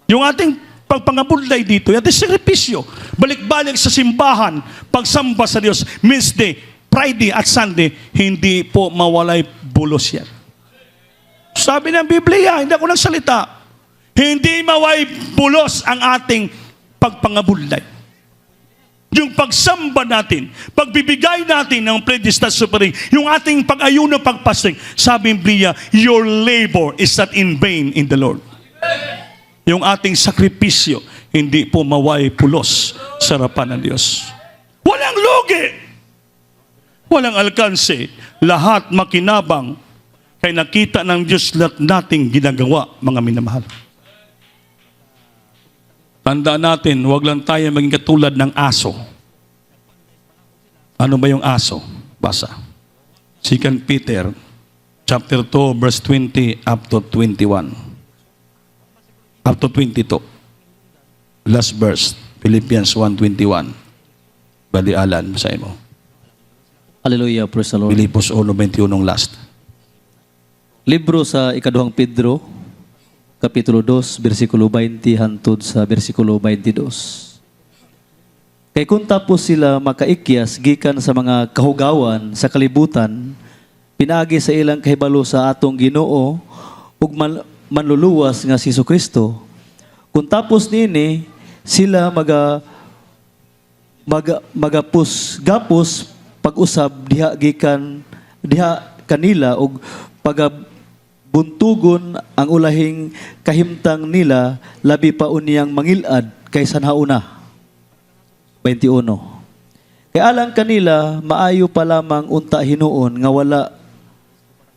Yung ating pagpangabudlay dito, yung ating sakripisyo, balik-balik sa simbahan, pagsamba sa Diyos, Wednesday, Friday at Sunday, hindi po mawalay pulos yan. Sabi ng Biblia, hindi ako nagsalita, hindi mawalay pulos ang ating pagpangabudlay. Yung pagsamba natin, pagbibigay natin ng predestined suffering, yung ating pag-ayuno, pagpasting, sabi ng Biblia, your labor is not in vain in the Lord. Yung ating sakripisyo, hindi po maway pulos sa harapan ng Diyos. Walang lugi! Walang alkanse. Lahat makinabang kay nakita ng Diyos lahat nating ginagawa, mga minamahal. Tandaan natin, huwag lang tayo maging katulad ng aso. Ano ba yung aso? Basa. 2 Peter chapter 2 verse 20 up to 21. Up to 22. Last verse, Philippians 1:21. Bali Alan, basahin mo. Hallelujah, praise the Lord. Filipos 1:21 last. Libro sa ikaduhang Pedro, Kapitulo 2, versikulo 20 hantod sa versikulo 22. Kay kung tapos sila makaikyas gikan sa mga kahugawan sa kalibutan, pinagi sa ilang kahibalo sa atong Ginoo ug manluluwas nga si Jesucristo. Kung tapos nini sila magapos pag-usab diha kanila ug buntugon ang ulahing kahimtang nila labi pa uniyang mangilad kaysa nauna. 21. Kay alang kanila maayo pa lamang unta hinuon nga wala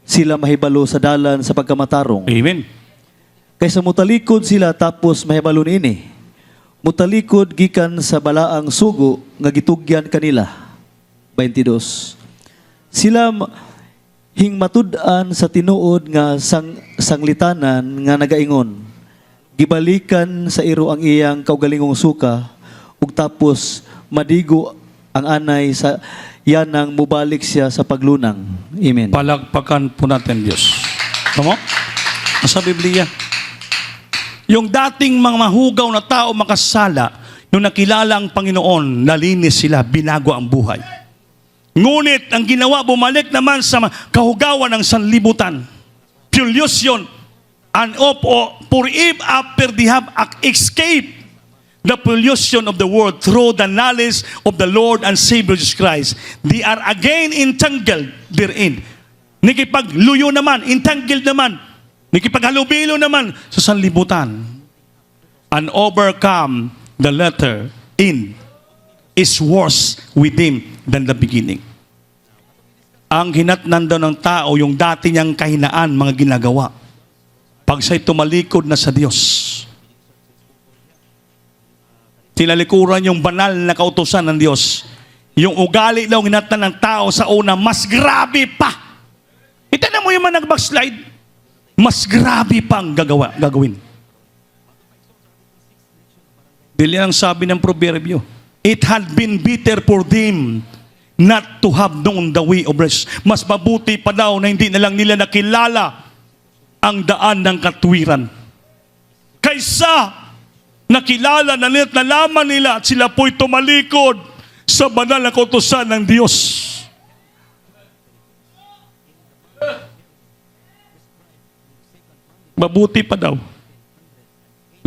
sila mahibalo sa dalan sa pagkamatarong. Amen. Kaysa mutalikod sila tapos mahibalo niini. Mutalikod gikan sa balaang sugo nga gitugyan kanila. 22. Sila hingmatud-an sa tinuod nga sanglitanan nga nagaingon. Gibalikan sa iro ang iyang kaugalingong suka ug tapos madigo ang anay sa yanang mubalik siya sa paglunang. Amen. Palagpakan po natin Diyos. Tama? Sa Biblia. Yung dating mga mahugaw na tao makasala, nung nakilala ang Panginoon, nalinis sila, binago ang buhay. Ngunit ang ginawa, bumalik naman sa kahugawan ng sanlibutan. Pollution and for if after they have escaped the pollution of the world through the knowledge of the Lord and Savior Jesus Christ, they are again entangled therein. Nikipagluyo naman, entangled naman, nikipaghalubilo naman sa sanlibutan. And overcome the letter in is worse within than the beginning. Ang hinatnan daw ng tao, yung dati niyang kahinaan, mga ginagawa. Pag siya'y tumalikod na sa Diyos, tinalikuran yung banal na kautusan ng Diyos. Yung ugali daw hinatnan ng tao sa una, mas grabe pa. Itanan mo yung mga nag-backslide, mas grabe pang gagawin. Dili ang sabi ng proverbio, it had been better for them not to have known the way of rest. Mas mabuti pa daw na hindi na lang nila nakilala ang daan ng katwiran. Kaysa nakilala na nila, nalaman nila at sila po'y tumalikod sa banal na kautusan ng Diyos. Mabuti pa daw.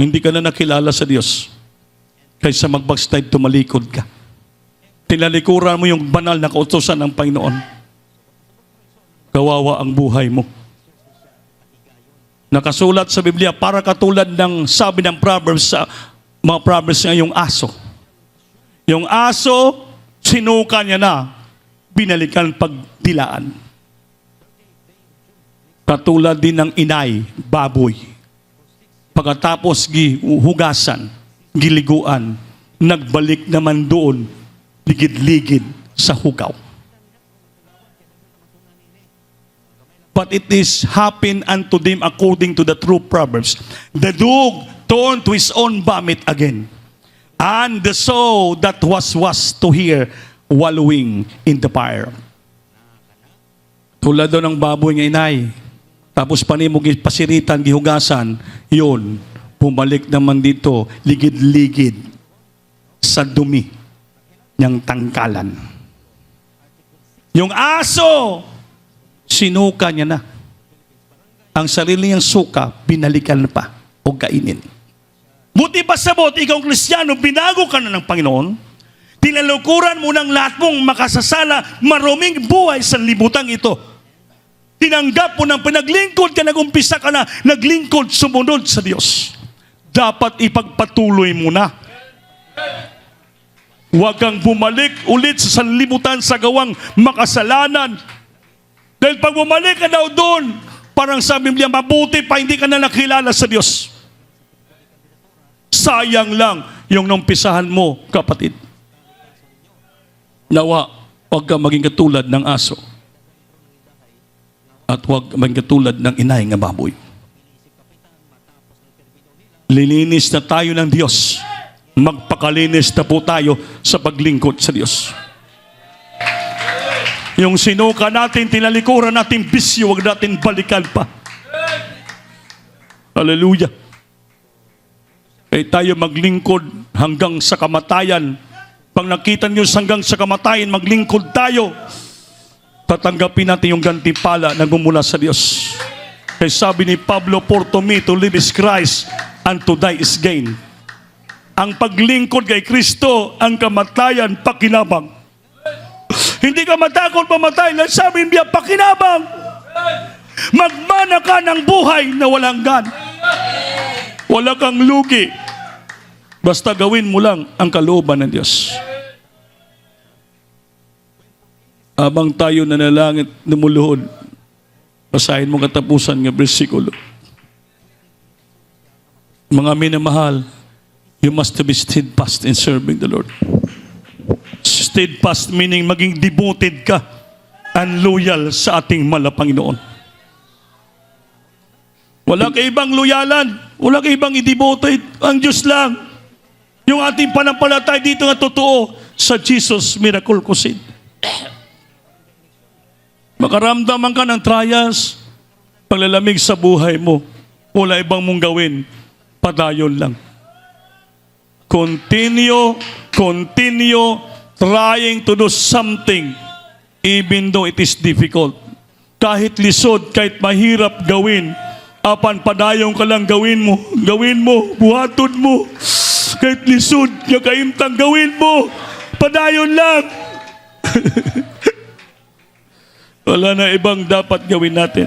Hindi ka na nakilala sa Diyos. Kaysa mag-backslide, tumalikod ka. Tinalikuran mo yung banal na kautusan ng Panginoon. Kawawa ang buhay mo. Nakasulat sa Biblia, para katulad ng sabi ng Proverbs, sa mga Proverbs nga, yung aso. Yung aso, sinuka niya na, binalikan pagdilaan. Katulad din ng inay, baboy. Pagkatapos hugasan, giliguan, nagbalik naman doon, ligid-ligid sa hugaw. But it is happened unto them according to the true Proverbs. The dog turned to his own vomit again, and the sow that was to hear wallowing in the fire. Tulad doon ng baboy ng inay, tapos panimog pasiritan, gihugasan, yun, bumalik naman dito, ligid-ligid sa dumi ng tangkalan. Yung aso, sinuka niya na. Ang sarili niyang suka, binalikan pa o kainin. Buti pa sabot, ikaw Kristiyano, binago ka na ng Panginoon, tinalukuran mo ng lahat mong makasasala, maruming buhay sa libutang ito. Tinanggap mo ng pinaglingkod ka, nagumpisa ka na, naglingkod, sumunod sa Diyos. Dapat ipagpatuloy mo na. Huwag kang bumalik ulit sa sanlibutan sa gawang makasalanan. Dahil pag bumalik ka daw doon, parang sa Biblia, mabuti pa hindi ka na nakilala sa Diyos. Sayang lang yung numpisahan mo, kapatid. Nawa, huwag ka maging katulad ng aso. At huwag maging katulad ng inay nga baboy. Lilinis na tayo ng Diyos. Magpakalinis na po tayo sa paglingkod sa Diyos. Yung sinuka natin, tinalikuran natin bisyo, huwag natin balikan pa. Hallelujah. Kaya tayo maglingkod hanggang sa kamatayan. Pag nakita nyo hanggang sa kamatayan, maglingkod tayo. Tatanggapin natin yung gantimpala na gumula sa Diyos. Kaya sabi ni Pablo, for to me to live is Christ, and to die is gain. Ang paglingkod kay Kristo, ang kamatayan, pakinabang. Hindi ka matakot mamatay. Sabi niya, pakinabang. Magmana ka ng buhay na walang gan. Wala kang lugi. Basta gawin mo lang ang kalooban ng Diyos. Abang tayo nanalangit, lumuluhod, basahin mo katapusan ng bersikulo. Mga minamahal, you must be steadfast in serving the Lord. Steadfast meaning maging devoted ka and loyal sa ating Panginoon. Wala ka ibang loyalan, wala ka ibang i-devoted, ang Diyos lang. Yung ating panampalatay dito nga totoo sa Jesus Miracle Crusade. Makaramdaman ka ng trials, paglalamig sa buhay mo, wala ibang mong gawin, padayon lang. Continue trying to do something even though it is difficult. Kahit lisod, kahit mahirap gawin, apan padayon ka lang gawin mo, buhaton mo. Kahit lisod, kaimtang gawin mo, padayon lang. Wala na ibang dapat gawin natin.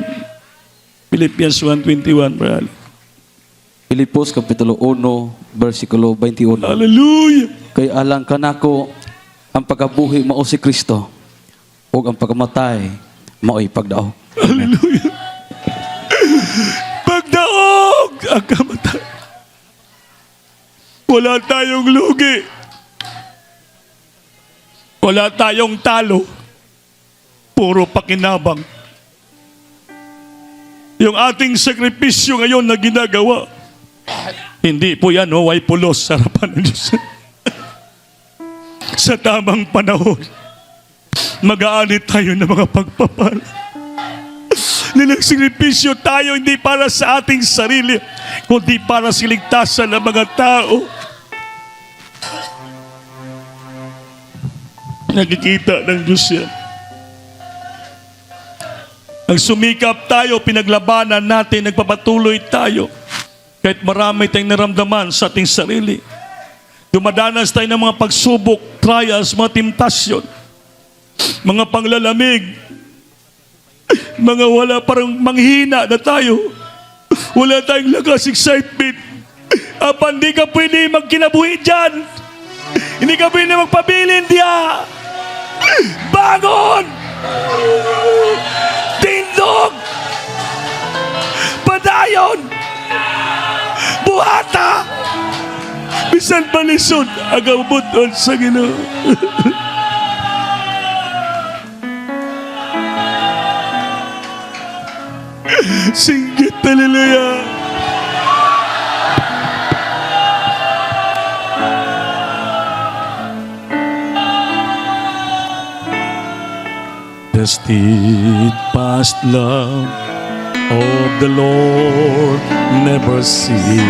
Philippians 1:21, brother. Filipos Kapitulo 1, versikulo 21. Hallelujah! Kay alang kanako ang pagkabuhi mao si Kristo ug ang pagkamatay mao'y pagdaog. Hallelujah! Pagdaog ang kamatay. Wala tayong lugi. Wala tayong talo. Puro pakinabang. Yung ating sakripisyo ngayon na ginagawa, hindi po yan, way pulos sa harapan ng Diyos. Sa tamang panahon, mag-aanit tayo ng mga pagpapala. Nilagsakripisyo tayo hindi para sa ating sarili, kundi para sa ligtasan ng mga tao. Nakikita ng Diyos yan. Nagsumikap tayo, pinaglabanan natin, nagpapatuloy tayo. Kahit marami tayong naramdaman sa ating sarili. Dumadanas tayo ng mga pagsubok, trials, mga temptasyon, mga panglalamig, mga wala, parang manghina na tayo. Wala tayong lakas, excitement. Apan, hindi ka pwede magkinabuhi dyan. Hindi ka pwede magpabilin diya. Bangon! Tindog! Padayon! Buhata! Bisan palisod, agabuton sa Ginoo. Singgit, hallelujah. The steadfast love of the Lord never ceases.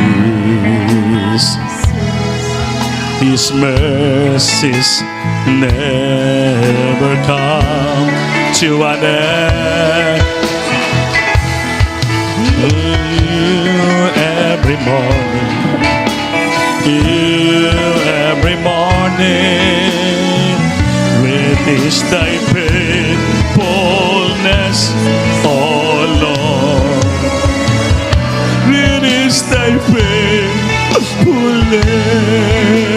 His mercies never come to an end. Every morning, great is thy faithfulness, O Lord. Great is thy faithfulness.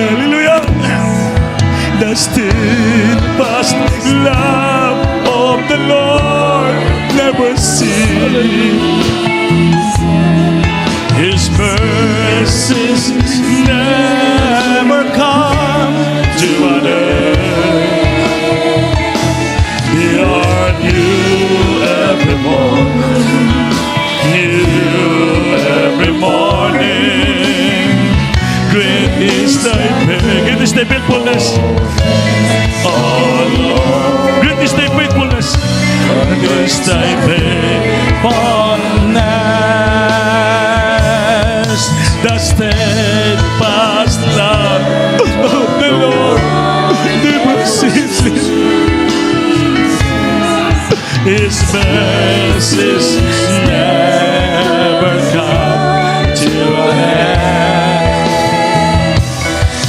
Hallelujah. The steadfast love of the Lord never ceases. His mercies never come to an end. They are new every morning, new every morning. Great is thy faithfulness, oh Lord. Great is thy faithfulness. Great is thy faithfulness. The steadfast love of the Lord never ceases. His mercies never come to an end.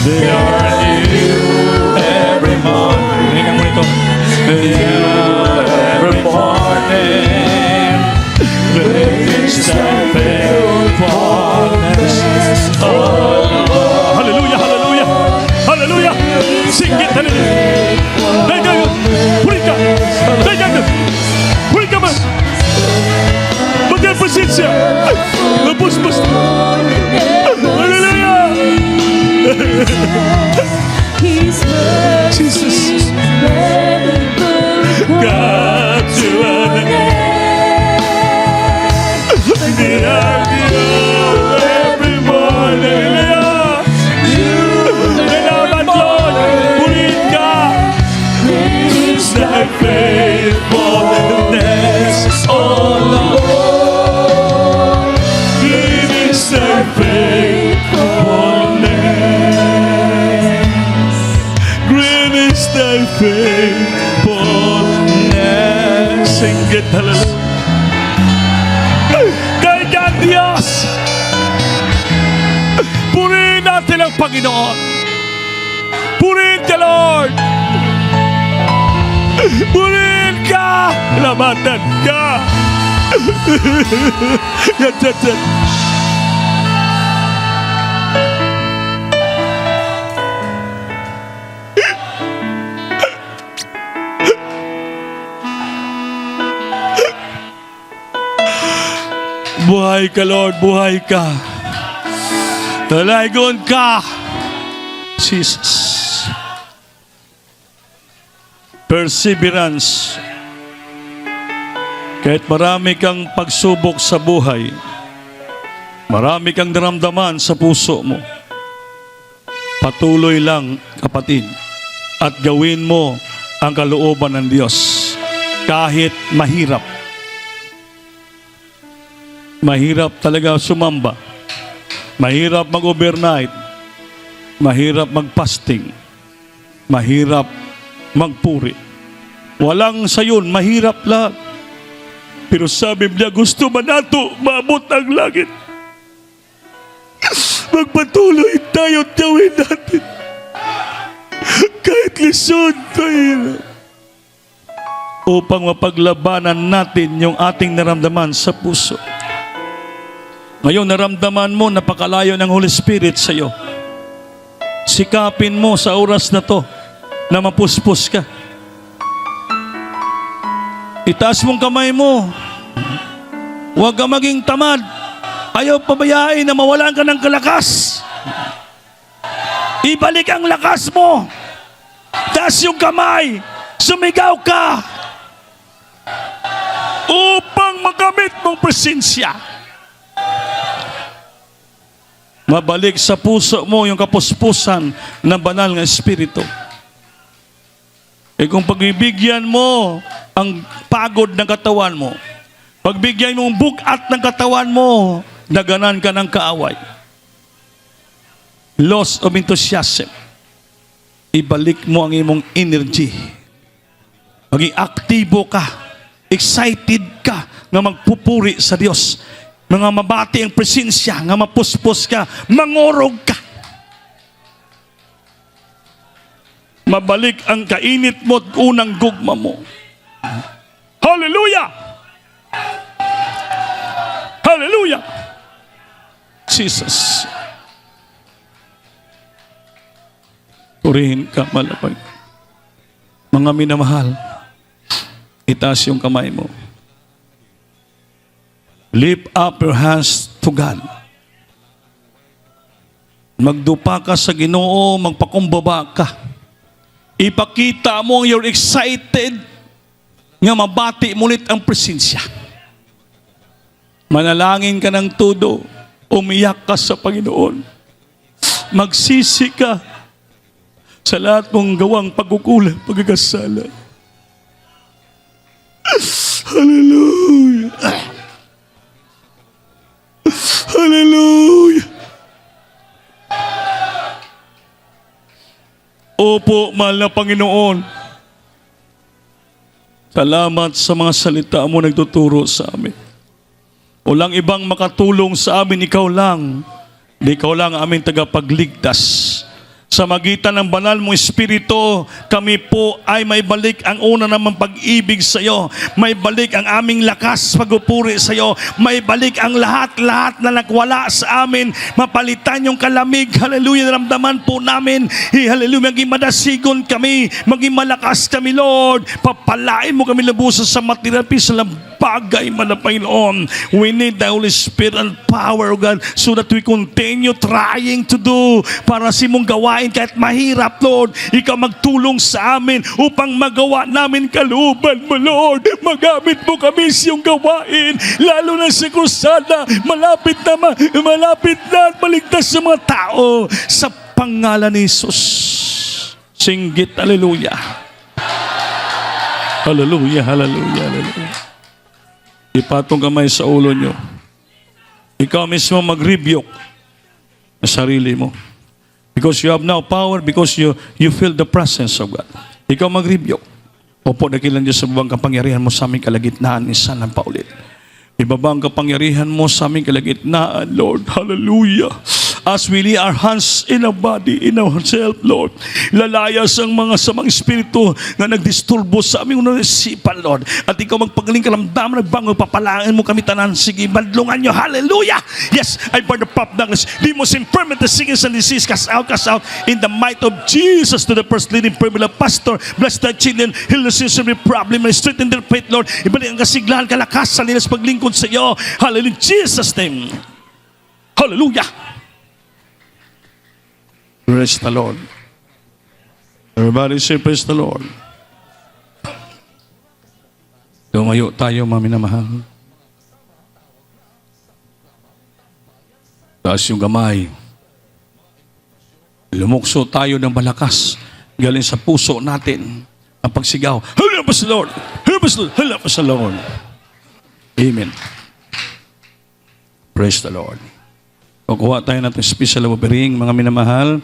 They are new every morning. New every morning. Great is thy faithfulness. Hallelujah, hallelujah, hallelujah. Singgit, hallelujah. Dahil kayo, puri ka. Dahil kayo, puri ka man. Magkapasensya. Napuspas. Hallelujah. Jesus. God to an end. They are new every morning. Thy faithfulness, oh Lord. Great is thy faithfulness. Great is thy faithfulness. Sing it, hallelujah. Kay God Diyos, purihin natin ang Panginoon. Purihin ka, Lord. Purihin ka! Lamatan ka! Yan. Buhay ka, Lord. Buhay ka. Talaygon ka. Jesus. Perseverance. Kahit marami kang pagsubok sa buhay, marami kang naramdaman sa puso mo, patuloy lang, kapatid, at gawin mo ang kalooban ng Diyos kahit mahirap. Mahirap talaga sumamba. Mahirap mag-overnight. Mahirap mag-fasting. Mahirap magpuri. Walang sayon, mahirap lang. Pero sa Biblia, gusto man nato maabot ang langit. Magpatuloy tayo at gawin natin. Kahit lisod tayo. Upang mapaglabanan natin yung ating naramdaman sa puso. Ngayon, naramdaman mo, napakalayo ng Holy Spirit sa iyo. Sikapin mo sa oras na to na mapuspos ka. Itaas mong kamay mo. Huwag ka maging tamad. Ayaw pabayain na mawalan ka ng kalakas. Ibalik ang lakas mo. Taas yung kamay. Sumigaw ka. Upang magamit mong presensya. Mabalik sa puso mo yung kapuspusan ng banal ng Espiritu. Kung pagbibigyan mo ang pagod ng katawan mo, pagbigyan mo ang bukat ng katawan mo, daganan ka ng kaaway. Loss of enthusiasm. Ibalik mo ang imong energy. Maging aktibo ka. Excited ka nga magpupuri sa Diyos. Mga mabati ang presensya, nga mapuspos ka, mangorog ka. Mabalik ang kainit mo at unang gugma mo. Hallelujah! Hallelujah! Jesus. Purihin ka, malapag. Mga minamahal, itaas yung kamay mo. Lift up your hands to God. Magdupa ka sa Ginoo, magpakumbaba ka. Ipakita mo you're excited nga mabati mulit ang presensya. Manalangin ka ng todo, umiyak ka sa Panginoon. Magsisi ka sa lahat mong gawang pagkukulang, pagkakasala. Hallelujah! Hallelujah! Opo, mahal na Panginoon. Salamat sa mga salita mo nagtuturo sa amin. Walang ibang makatulong sa amin, ikaw lang. Ikaw lang aming tagapagligtas. Sa magitan ng banal mong Espiritu, kami po ay may balik ang una namang pag-ibig sa iyo. May balik ang aming lakas pagpupuri sa iyo. May balik ang lahat-lahat na nagwala sa amin. Mapalitan yung kalamig. Hallelujah. Naramdaman po namin. Hallelujah. Maging madasigon kami. Maging malakas kami, Lord. Papalain mo kami labusan sa matirapi sa bagay, Panginoon. We need the Holy Spirit and power, O God, so that we continue trying to do para si mong gawain kahit mahirap, Lord. Ikaw magtulong sa amin upang magawa namin kalooban mo, Lord. Magamit mo kami sa iyong gawain, lalo na sa krusada. Malapit na at maligtas sa mga tao sa pangalan ni Jesus. Singgit, hallelujah. Hallelujah, hallelujah, hallelujah. Ipatong kamay sa ulo nyo. Ikaw mismo mag-rebuke sa sarili mo. Because you have now power, because you feel the presence of God. Ikaw mag-rebuke. Opo, dakilan Diyos sa babang kapangyarihan mo sa aming kalagitnaan. Isa ng paulit. Ibabang kapangyarihan mo sa aming kalagitnaan, Lord. Hallelujah. As we lay our hands in our body, in ourselves, Lord. Lalayas ang mga samang espiritu na nagdisturbo sa aming unang isipan, Lord. At ikaw magpagaling kalamdaman, nagbango, papalain mo kami tanan. Sige, badlungan nyo. Hallelujah! Yes, I burn the pop darkness. Demons, infirmity, sickness, and disease, cast out, in the might of Jesus to the first leading premier pastor. Bless the children, heal the sinners, every problem, and strengthen their faith, Lord. Ibalik ang kasiglahan, kalakasan nila sa paglingkod sa iyo. Hallelujah! In Jesus' name. Hallelujah! Praise the Lord. Everybody say praise the Lord. Tumayo tayo, mga minamahal. Taas yung gamay. Lumukso tayo ng malakas galing sa puso natin ang pagsigaw. Help us, Lord! Help us, Lord! Help us, Lord! Amen. Praise the Lord. Kukuha tayo natin special offering, mga minamahal.